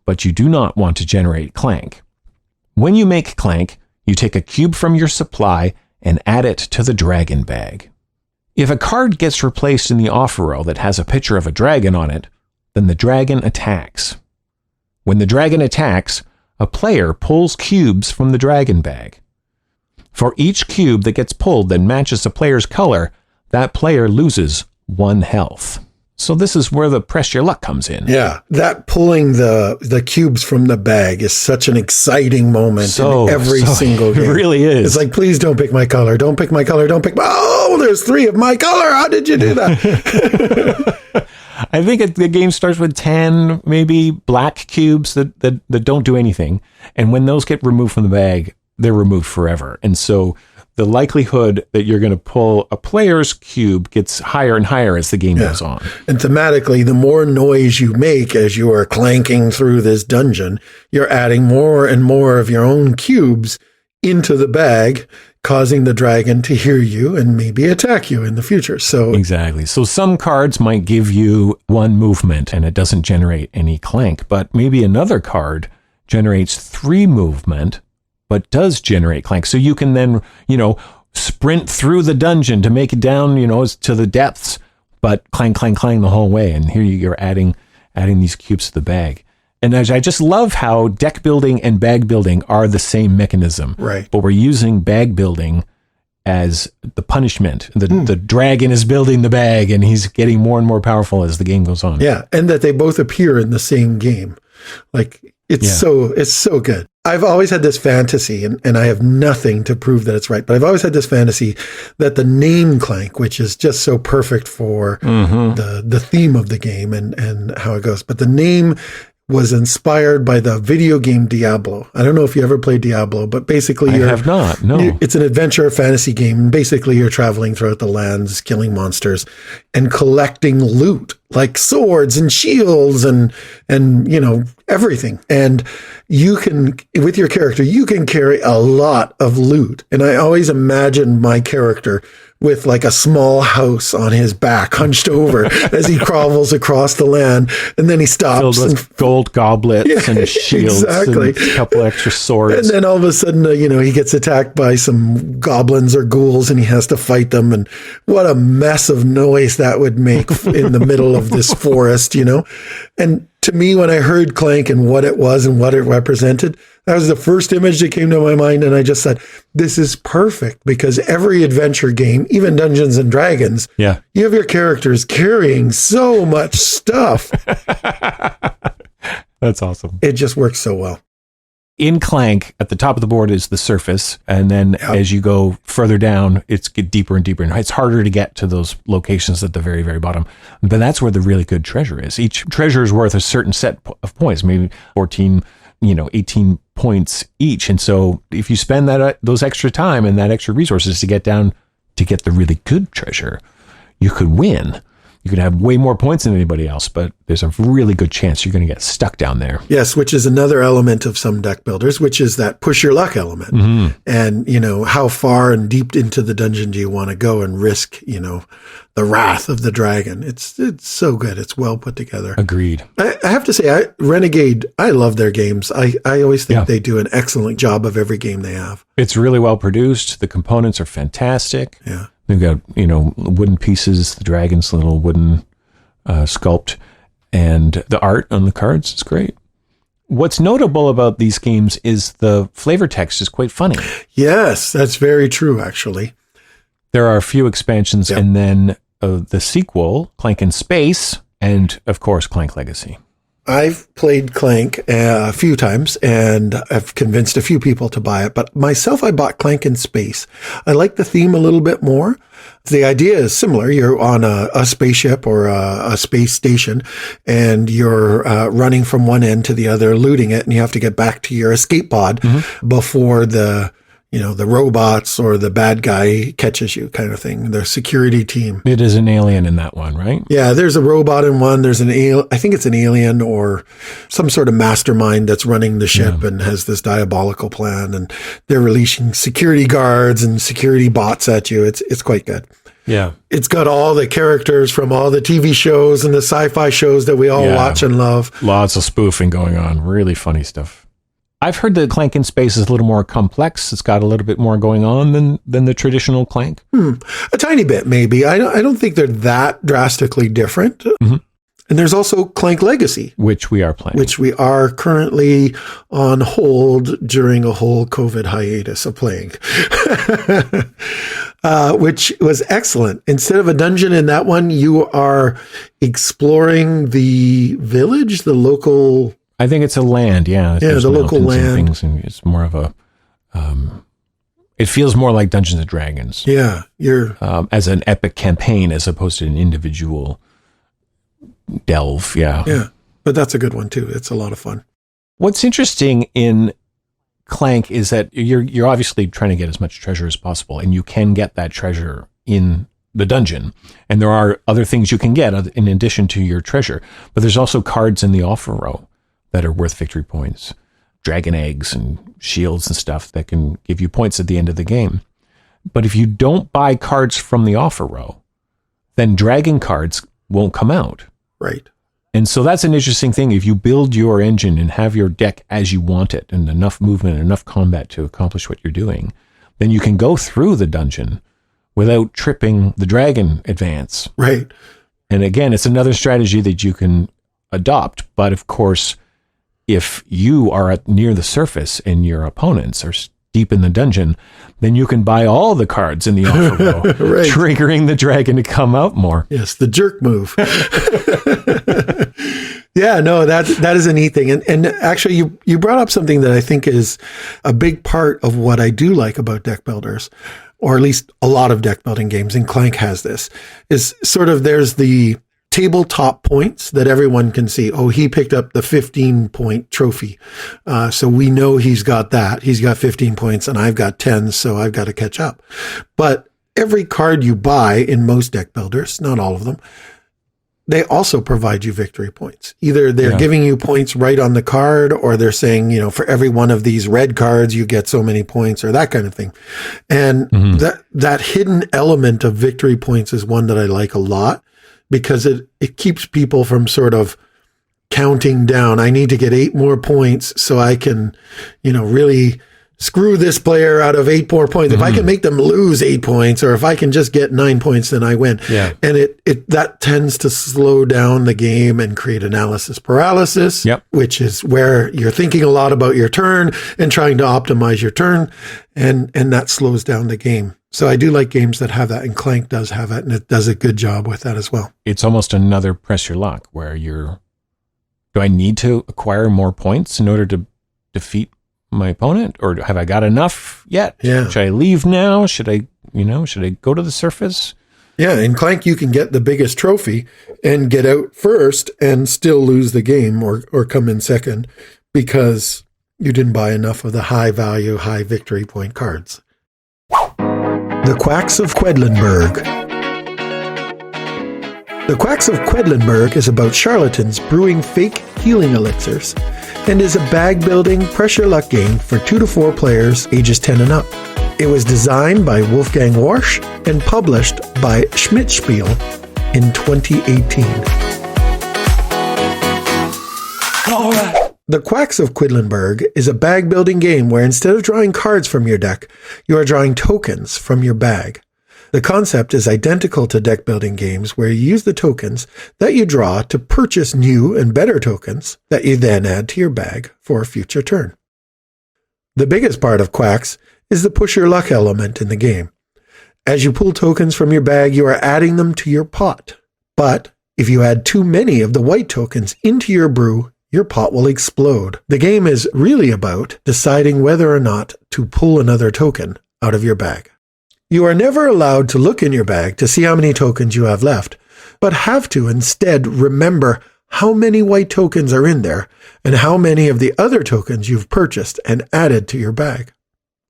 but you do not want to generate Clank. When you make Clank, you take a cube from your supply and add it to the dragon bag. If a card gets replaced in the offer row that has a picture of a dragon on it, then the dragon attacks. When the dragon attacks, a player pulls cubes from the dragon bag. For each cube that gets pulled that matches the player's color, that player loses 1 health. So this is where the press your luck comes in. Yeah, that pulling the cubes from the bag is such an exciting moment in every single game. It really is. It's like, please don't pick my color. Don't pick my color. Don't pick my... Oh, there's 3 of my color. How did you do that? I think the game starts with 10, maybe black cubes that don't do anything. And when those get removed from the bag, they're removed forever. And so the likelihood that you're going to pull a player's cube gets higher and higher as the game goes on. And thematically, the more noise you make as you are clanking through this dungeon, you're adding more and more of your own cubes into the bag, causing the dragon to hear you and maybe attack you in the future. So exactly. So some cards might give you 1 movement and it doesn't generate any Clank, but maybe another card generates 3 movement but does generate Clank. So you can then, sprint through the dungeon to make it down, to the depths, but clang, clang, clang the whole way. And here you're adding these cubes to the bag. And I just love how deck building and bag building are the same mechanism. Right. But we're using bag building as the punishment. The dragon is building the bag and he's getting more and more powerful as the game goes on. Yeah. And that they both appear in the same game. Like it's so good. I've always had this fantasy, and I have nothing to prove that it's right, but I've always had this fantasy that the name Clank, which is just so perfect for the theme of the game and how it goes, but the name was inspired by the video game Diablo. I don't know if you ever played Diablo, but basically I have not, no. It's an adventure fantasy game. Basically, you're traveling throughout the lands, killing monsters, and collecting loot, like swords and shields and everything. And you can, with your character, you can carry a lot of loot. And I always imagine my character with like a small house on his back, hunched over as he crawls across the land, and then he stops. Filled with gold goblets and shields and a couple extra swords. And then all of a sudden, he gets attacked by some goblins or ghouls, and he has to fight them. And what a mess of noise that would make in the middle of this forest, And to me, when I heard Clank and what it was and what it represented, that was the first image that came to my mind. And I just said, this is perfect, because every adventure game, even Dungeons and Dragons, you have your characters carrying so much stuff. That's awesome. It just works so well. In Clank, at the top of the board is the surface, and then as you go further down, it's get deeper and deeper, and it's harder to get to those locations at the very, very bottom. But that's where the really good treasure is. Each treasure is worth a certain set of points, maybe 14, 18 points each. And so if you spend those extra time and that extra resources to get down to get the really good treasure, you could win. You could have way more points than anybody else, but there's a really good chance you're going to get stuck down there. Yes, which is another element of some deck builders, which is that push your luck element. Mm-hmm. And, how far and deep into the dungeon do you want to go and risk, the wrath of the dragon? It's so good. It's well put together. Agreed. I have to say, Renegade, I love their games. I always think they do an excellent job of every game they have. It's really well produced. The components are fantastic. Yeah. They've got, wooden pieces, the dragon's little wooden sculpt, and the art on the cards is great. What's notable about these games is the flavor text is quite funny. Yes, that's very true, actually. There are a few expansions, and then the sequel, Clank in Space, and, of course, Clank Legacy. I've played Clank a few times, and I've convinced a few people to buy it. But myself, I bought Clank in Space. I like the theme a little bit more. The idea is similar. You're on a spaceship or a space station, and you're running from one end to the other, looting it, and you have to get back to your escape pod before the robots or the bad guy catches you, kind of thing. The security team. It is an alien in that one, right? Yeah, there's a robot in one. There's I think it's an alien or some sort of mastermind that's running the ship and has this diabolical plan. And they're releasing security guards and security bots at you. It's quite good. Yeah. It's got all the characters from all the TV shows and the sci-fi shows that we all watch and love. Lots of spoofing going on. Really funny stuff. I've heard that Clank in Space is a little more complex. It's got a little bit more going on than the traditional Clank. A tiny bit, maybe. I don't think they're that drastically different. Mm-hmm. And there's also Clank Legacy, which we are playing, which we are currently on hold during a whole COVID hiatus of playing, which was excellent. Instead of a dungeon in that one, you are exploring the village, the local. I think it's a land, yeah. Yeah, the local land. And it's more of a, it feels more like Dungeons and Dragons. Yeah, you're as an epic campaign as opposed to an individual delve. Yeah. Yeah, but that's a good one too. It's a lot of fun. What's interesting in Clank is that you're obviously trying to get as much treasure as possible, and you can get that treasure in the dungeon. And there are other things you can get in addition to your treasure, but there's also cards in the offer row that are worth victory points, dragon eggs and shields and stuff that can give you points at the end of the game. But if you don't buy cards from the offer row, then dragon cards won't come out. Right. And so that's an interesting thing. If you build your engine and have your deck as you want it and enough movement and enough combat to accomplish what you're doing, then you can go through the dungeon without tripping the dragon advance. Right. And again, it's another strategy that you can adopt. But of course, if you are near the surface and your opponents are deep in the dungeon, then you can buy all the cards in the offer row, right, triggering the dragon to come out more. Yes, the jerk move. Yeah, no, that is a neat thing. And actually, you brought up something that I think is a big part of what I do like about deck builders, or at least a lot of deck building games, and Clank has this, is sort of there's the tabletop points that everyone can see. Oh, he picked up the 15-point trophy. So we know he's got that. He's got 15 points and I've got 10, so I've got to catch up. But every card you buy in most deck builders, not all of them, they also provide you victory points. Either they're giving you points right on the card, or they're saying, for every one of these red cards, you get so many points, or that kind of thing. And that hidden element of victory points is one that I like a lot, because it keeps people from sort of counting down. I need to get 8 more points so I can, really screw this player out of 8 more points. If I can make them lose 8 points, or if I can just get 9 points, then I win. Yeah. And that tends to slow down the game and create analysis paralysis, which is where you're thinking a lot about your turn and trying to optimize your turn. And that slows down the game. So I do like games that have that, and Clank does have it, and it does a good job with that as well. It's almost another press your luck, where do I need to acquire more points in order to defeat my opponent, or have I got enough yet? Yeah. Should I leave now? Should I go to the surface? Yeah, in Clank you can get the biggest trophy and get out first and still lose the game or come in second because you didn't buy enough of the high value, high victory point cards. The Quacks of Quedlinburg. The Quacks of Quedlinburg is about charlatans brewing fake healing elixirs and is a bag-building pressure luck game for 2 to 4 players ages 10 and up. It was designed by Wolfgang Warsch and published by Schmidt-Spiel in 2018. All right. The Quacks of Quedlinburg is a bag-building game where instead of drawing cards from your deck, you are drawing tokens from your bag. The concept is identical to deck-building games where you use the tokens that you draw to purchase new and better tokens that you then add to your bag for a future turn. The biggest part of Quacks is the push your luck element in the game. As you pull tokens from your bag, you are adding them to your pot. But if you add too many of the white tokens into your brew, your pot will explode. The game is really about deciding whether or not to pull another token out of your bag. You are never allowed to look in your bag to see how many tokens you have left, but have to instead remember how many white tokens are in there and how many of the other tokens you've purchased and added to your bag.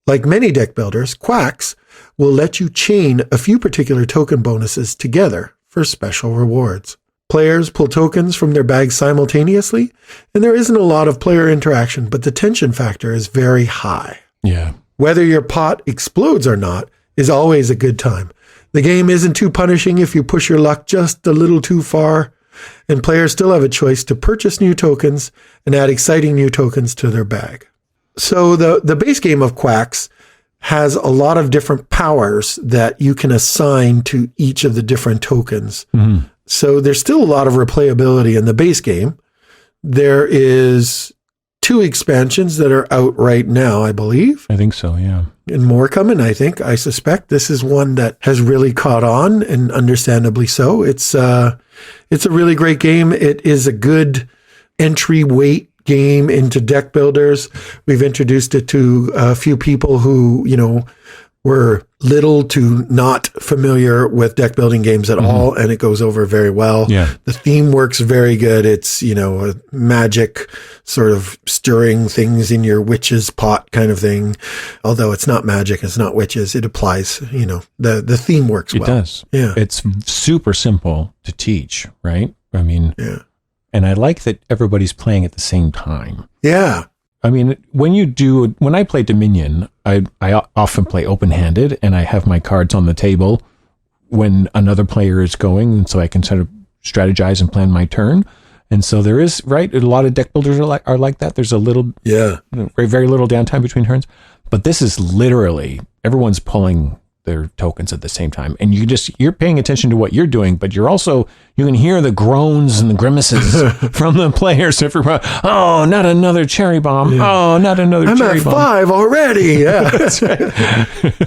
Like many deck builders, Quacks will let you chain a few particular token bonuses together for special rewards. Players pull tokens from their bags simultaneously, and there isn't a lot of player interaction, but the tension factor is very high. Yeah. Whether your pot explodes or not is always a good time. The game isn't too punishing if you push your luck just a little too far, and players still have a choice to purchase new tokens and add exciting new tokens to their bag. So the base game of Quacks has a lot of different powers that you can assign to each of the different tokens. Mm-hmm. So there's still a lot of replayability in the base game. There is 2 expansions that are out right now, I believe. I think so, yeah. And more coming, I suspect. This is one that has really caught on, and understandably so. It's a really great game. It is a good entry weight game into deck builders. We've introduced it to a few people who, were little to not familiar with deck building games at all, and it goes over very well. Yeah. The theme works very good. It's, a magic sort of stirring things in your witch's pot kind of thing. Although it's not magic, it's not witches, it applies, the theme works well. It does. Yeah. It's super simple to teach, right? I mean, yeah. And I like that everybody's playing at the same time. Yeah. I mean, when I play Dominion, I often play open-handed, and I have my cards on the table when another player is going, and so I can sort of strategize and plan my turn. And so there is, right, a lot of deck builders are like that. There's a little, very, very little downtime between turns. But this is literally, everyone's pulling their tokens at the same time. And you're paying attention to what you're doing, but you can hear the groans and the grimaces from the players. Oh, not another cherry bomb. Yeah. Oh, not another cherry bomb. I'm at 5 already. Yeah. That's right.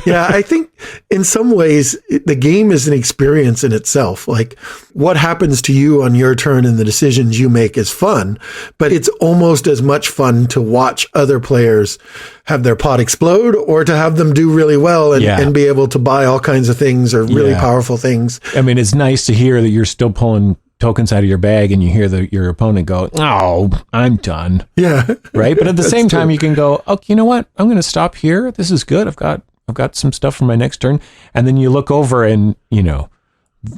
Yeah, I think in some ways the game is an experience in itself. Like what happens to you on your turn and the decisions you make is fun, but it's almost as much fun to watch other players have their pot explode or to have them do really well and be able to buy all kinds of things or really powerful things. I mean, it's nice to hear that you're still pulling tokens out of your bag and you hear your opponent go, "Oh, I'm done." Yeah. Right? But at the same time, you can go, "Oh, you know what? I'm going to stop here. This is good. I've got some stuff for my next turn." And then you look over and,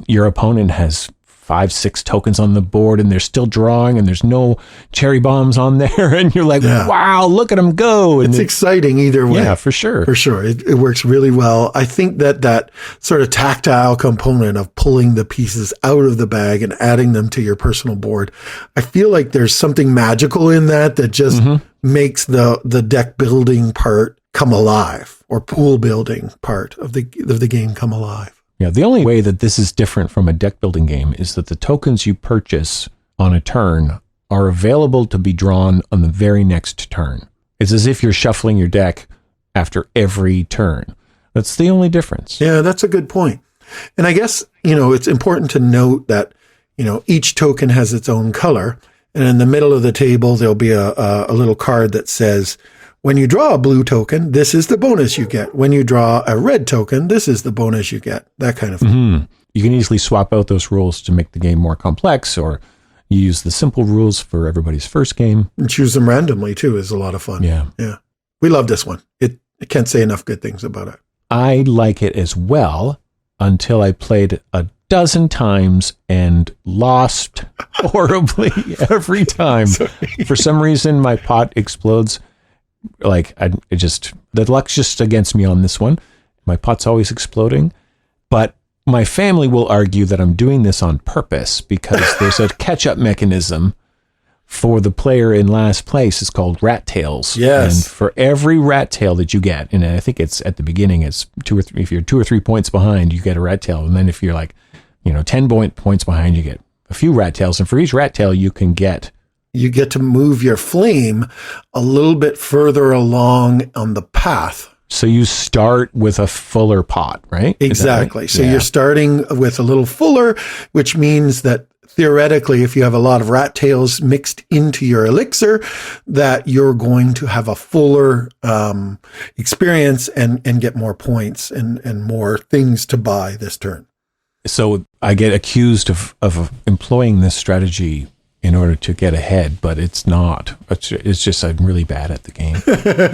your opponent has 5-6 tokens on the board and they're still drawing and there's no cherry bombs on there. And you're like, wow, look at them go. And it's exciting either way. Yeah, for sure. For sure. It works really well. I think that sort of tactile component of pulling the pieces out of the bag and adding them to your personal board, I feel like there's something magical in that just makes the deck building part come alive, or pool building part of the game come alive. Yeah, the only way that this is different from a deck building game is that the tokens you purchase on a turn are available to be drawn on the very next turn. It's as if you're shuffling your deck after every turn. That's the only difference. Yeah, that's a good point. And I guess, it's important to note that, each token has its own color. And in the middle of the table, there'll be a little card that says, when you draw a blue token, this is the bonus you get. When you draw a red token, this is the bonus you get. That kind of thing. Mm-hmm. You can easily swap out those rules to make the game more complex, or you use the simple rules for everybody's first game. And choose them randomly, too, is a lot of fun. Yeah. Yeah. We love this one. I can't say enough good things about it. I like it as well until I played a dozen times and lost horribly every time. For some reason, my pot explodes. Like, the luck's just against me on this one. My pot's always exploding. But my family will argue that I'm doing this on purpose because there's a catch-up mechanism for the player in last place. It's called rat tails. Yes. And for every rat tail that you get, and I think it's at the beginning, it's 2 or 3, if you're 2 or 3 points behind, you get a rat tail. And then if you're like, 10 points behind, you get a few rat tails. And for each rat tail, you get to move your flame a little bit further along on the path. So you start with a fuller pot, right? Exactly. Right? So you're starting with a little fuller, which means that theoretically, if you have a lot of rat tails mixed into your elixir, that you're going to have a fuller experience and get more points and more things to buy this turn. So I get accused of employing this strategy in order to get ahead, but it's not. It's just I'm really bad at the game.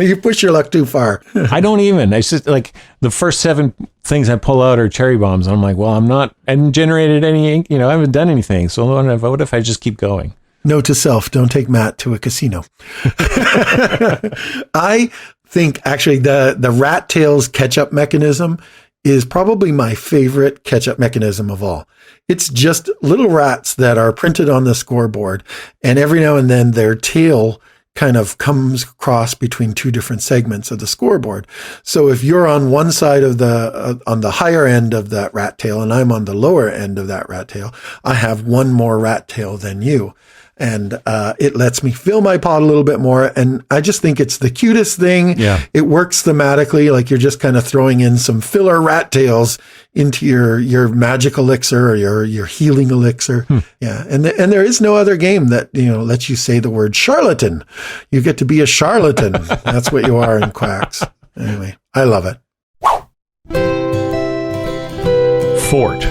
You push your luck too far. I don't even. It's just like the first 7 things I pull out are cherry bombs. I'm like, well, I haven't generated any, I haven't done anything. So what if I just keep going? Note to self, don't take Matt to a casino. I think actually the rat tails catch-up mechanism is probably my favorite catch-up mechanism of all. It's just little rats that are printed on the scoreboard, and every now and then their tail kind of comes across between 2 different segments of the scoreboard. So if you're on one side of on the higher end of that rat tail, and I'm on the lower end of that rat tail, I have one more rat tail than you. And it lets me fill my pot a little bit more. And I just think it's the cutest thing. Yeah. It works thematically, like you're just kind of throwing in some filler rat tails into your magic elixir or your healing elixir. Yeah. And there is no other game that, lets you say the word charlatan. You get to be a charlatan. That's what you are in Quacks. Anyway, I love it. Fort.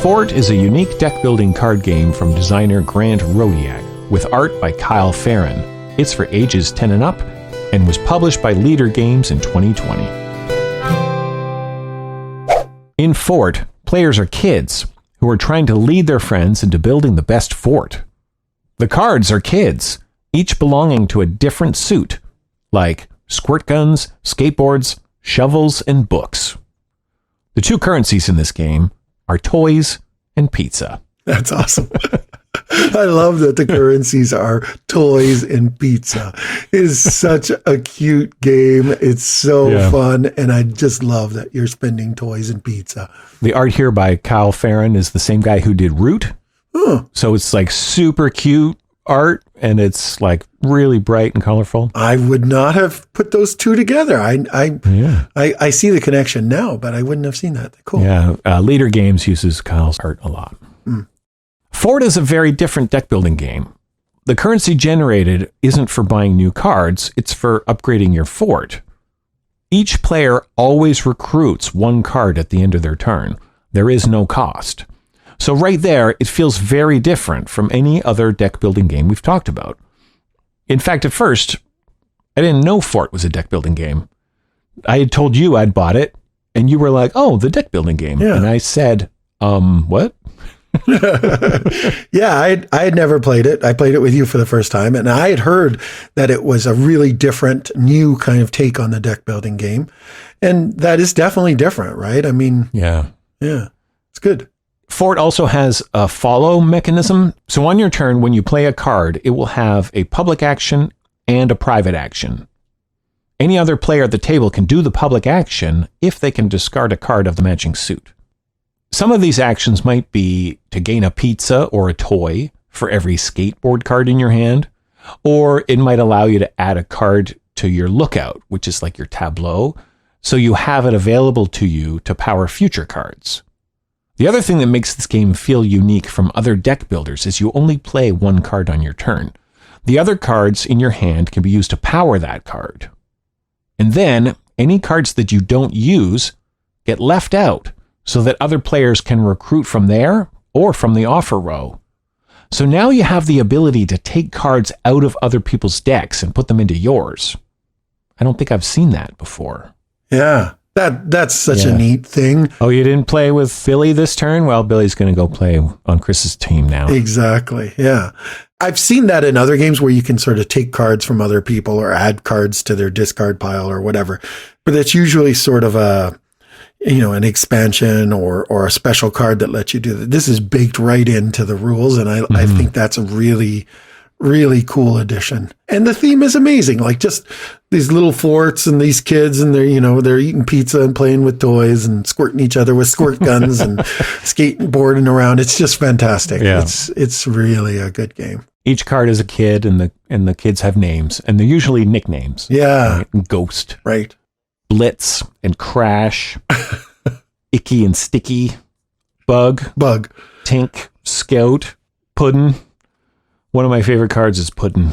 Fort is a unique deck-building card game from designer Grant Rodiak, with art by Kyle Farron. It's for ages 10 and up, and was published by Leader Games in 2020. In Fort, players are kids who are trying to lead their friends into building the best fort. The cards are kids, each belonging to a different suit, like squirt guns, skateboards, shovels, and books. The 2 currencies in this game are toys and pizza. That's awesome. I love that the currencies are toys and pizza. It is such a cute game. It's so fun. And I just love that you're spending toys and pizza. The art here by Kyle Farron is the same guy who did Root. So it's like super cute art, and it's like really bright and colorful. I would not have put those 2 together. I see the connection now, but I wouldn't have seen that. Cool. Yeah, Leader Games uses Kyle's art a lot. Fort is a very different deck building game. The currency generated isn't for buying new cards, it's for upgrading your fort. Each player always recruits 1 card at the end of their turn. There is no cost. So right there, it feels very different from any other deck building game we've talked about. In fact, at first, I didn't know Fort was a deck building game. I had told you I'd bought it, and you were like, oh, the deck building game. Yeah. And I said, what? Yeah, I had never played it. I played it with you for the first time, and I had heard that it was a really different, new kind of take on the deck building game. And that is definitely different, right? I mean, yeah, it's good. Fort also has a follow mechanism. So on your turn, when you play a card, it will have a public action and a private action. Any other player at the table can do the public action if they can discard a card of the matching suit. Some of these actions might be to gain a pizza or a toy for every skateboard card in your hand, or it might allow you to add a card to your lookout, which is like your tableau, so you have it available to you to power future cards. The other thing that makes this game feel unique from other deck builders is you only play 1 card on your turn. The other cards in your hand can be used to power that card. And then, any cards that you don't use get left out so that other players can recruit from there or from the offer row. So now you have the ability to take cards out of other people's decks and put them into yours. I don't think I've seen that before. Yeah. That's such a neat thing. Oh, you didn't play with Billy this turn? Well, Billy's going to go play on Chris's team now. Exactly. Yeah. I've seen that in other games where you can sort of take cards from other people or add cards to their discard pile or whatever. But it's usually sort of an expansion or a special card that lets you do that. This is baked right into the rules. And I think that's a really, really cool addition. And the theme is amazing. Like just these little forts and these kids and they're eating pizza and playing with toys and squirting each other with squirt guns and skateboarding around. It's just fantastic. Yeah. It's really a good game. Each card is a kid and the kids have names and they're usually nicknames. Yeah. Right? Ghost. Right. Blitz and Crash. Icky and Sticky. Bug. Tink. Scout. Puddin'. One of my favorite cards is Puddin'.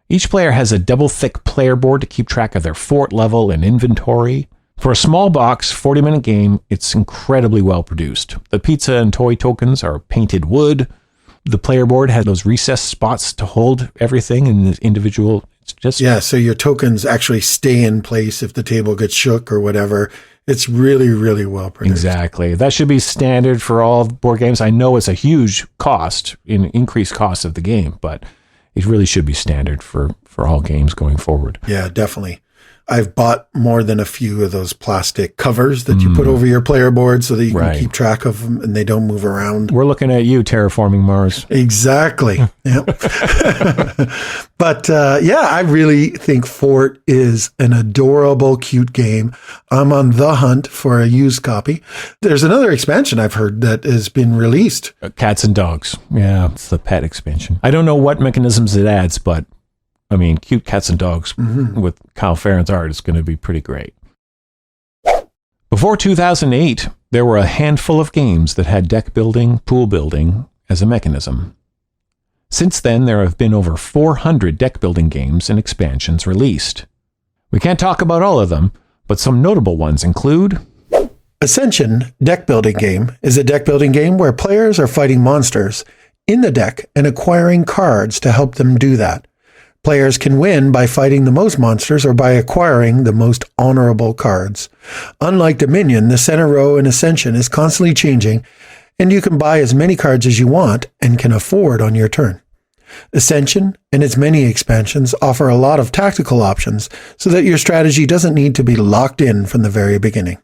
Each player has a double-thick player board to keep track of their fort level and inventory. For a small box, 40-minute game, it's incredibly well produced. The pizza and toy tokens are painted wood. The player board has those recessed spots to hold everything in the individual. It's just... Yeah, so your tokens actually stay in place if the table gets shook or whatever. It's really, really well produced. Exactly. That should be standard for all board games. I know it's a huge cost, an increased cost of the game, but it really should be standard for all games going forward. Yeah, definitely. I've bought more than a few of those plastic covers that you put over your player board so that you can keep track of them and they don't move around. We're looking at you terraforming Mars. Exactly. Yep. But I really think Fort is an adorable, cute game. I'm on the hunt for a used copy. There's another expansion I've heard that has been released. Cats and Dogs. Yeah, it's the pet expansion. I don't know what mechanisms it adds, but I mean, cute cats and dogs with Kyle Farron's art is going to be pretty great. Before 2008, there were a handful of games that had deck building, pool building as a mechanism. Since then, there have been over 400 deck building games and expansions released. We can't talk about all of them, but some notable ones include... Ascension deck building game is a deck building game where players are fighting monsters in the deck and acquiring cards to help them do that. Players can win by fighting the most monsters or by acquiring the most honorable cards. Unlike Dominion, the center row in Ascension is constantly changing, and you can buy as many cards as you want and can afford on your turn. Ascension and its many expansions offer a lot of tactical options so that your strategy doesn't need to be locked in from the very beginning.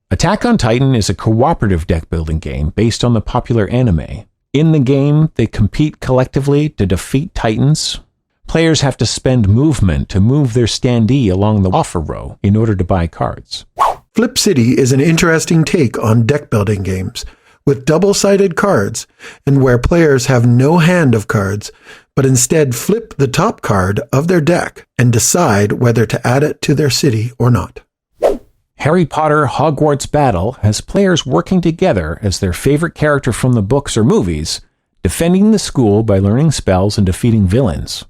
Attack on Titan is a cooperative deck-building game based on the popular anime. In the game, they compete collectively to defeat Titans. Players have to spend movement to move their standee along the offer row in order to buy cards. Flip City is an interesting take on deck-building games, with double-sided cards, and where players have no hand of cards, but instead flip the top card of their deck and decide whether to add it to their city or not. Harry Potter Hogwarts Battle has players working together as their favorite character from the books or movies, defending the school by learning spells and defeating villains.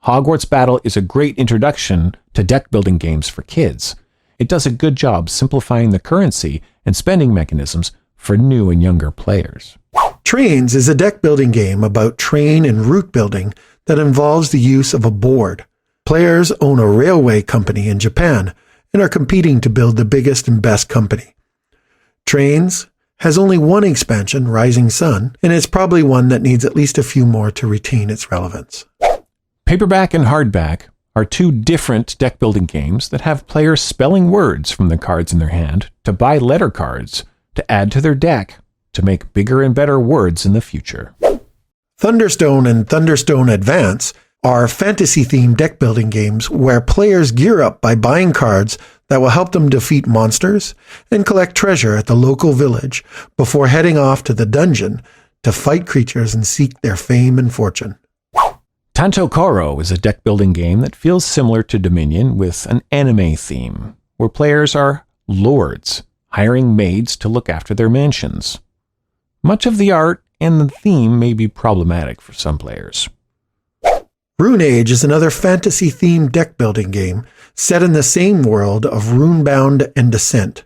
Hogwarts Battle is a great introduction to deck-building games for kids. It does a good job simplifying the currency and spending mechanisms for new and younger players. Trains is a deck-building game about train and route building that involves the use of a board. Players own a railway company in Japan and are competing to build the biggest and best company. Trains has only one expansion, Rising Sun, and it's probably one that needs at least a few more to retain its relevance. Paperback and Hardback are two different deck-building games that have players spelling words from the cards in their hand to buy letter cards to add to their deck to make bigger and better words in the future. Thunderstone and Thunderstone Advance are fantasy-themed deck-building games where players gear up by buying cards that will help them defeat monsters and collect treasure at the local village before heading off to the dungeon to fight creatures and seek their fame and fortune. Tanto Cuore is a deck-building game that feels similar to Dominion with an anime theme, where players are lords, hiring maids to look after their mansions. Much of the art and the theme may be problematic for some players. Rune Age is another fantasy-themed deck-building game set in the same world of Runebound and Descent.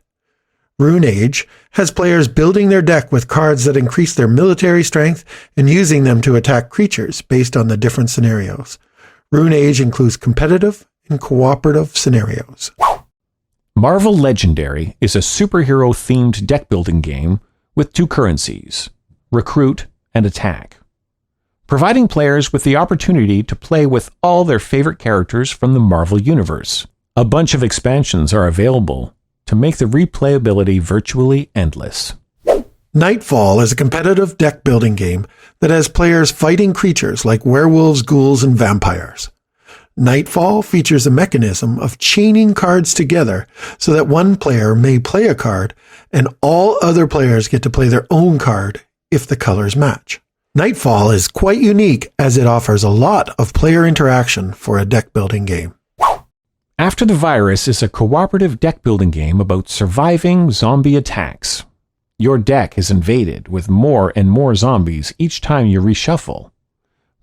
Rune Age has players building their deck with cards that increase their military strength and using them to attack creatures based on the different scenarios. Rune Age includes competitive in cooperative scenarios. Marvel Legendary is a superhero-themed deck-building game with 2 currencies, Recruit and Attack, providing players with the opportunity to play with all their favorite characters from the Marvel Universe. A bunch of expansions are available to make the replayability virtually endless. Nightfall is a competitive deck-building game that has players fighting creatures like werewolves, ghouls, and vampires. Nightfall features a mechanism of chaining cards together so that one player may play a card and all other players get to play their own card if the colors match. Nightfall is quite unique as it offers a lot of player interaction for a deck-building game. After the Virus is a cooperative deck-building game about surviving zombie attacks. Your deck is invaded with more and more zombies each time you reshuffle.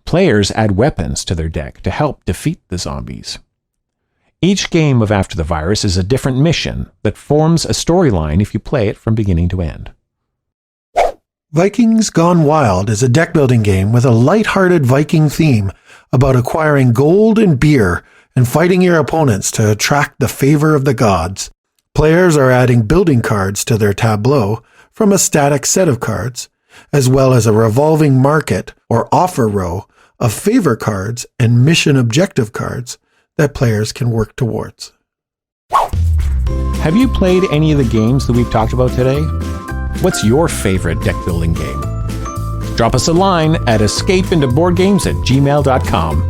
Players add weapons to their deck to help defeat the zombies. Each game of After the Virus is a different mission that forms a storyline if you play it from beginning to end. Vikings Gone Wild is a deck-building game with a light-hearted Viking theme about acquiring gold and beer and fighting your opponents to attract the favor of the gods. Players are adding building cards to their tableau from a static set of cards, as well as a revolving market or offer row of favor cards and mission objective cards that players can work towards. Have you played any of the games that we've talked about today? What's your favorite deck-building game? Drop us a line at escapeintoboardgames@gmail.com.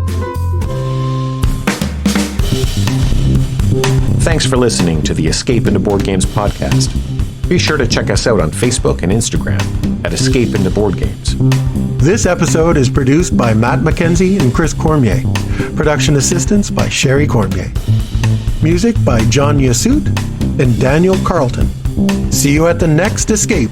Thanks for listening to the Escape Into Board Games podcast. Be sure to check us out on Facebook and Instagram at Escape Into Board Games. This episode is produced by Matt McKenzie and Chris Cormier. Production assistance by Sherry Cormier. Music by John Yasut and Daniel Carlton. See you at the next Escape.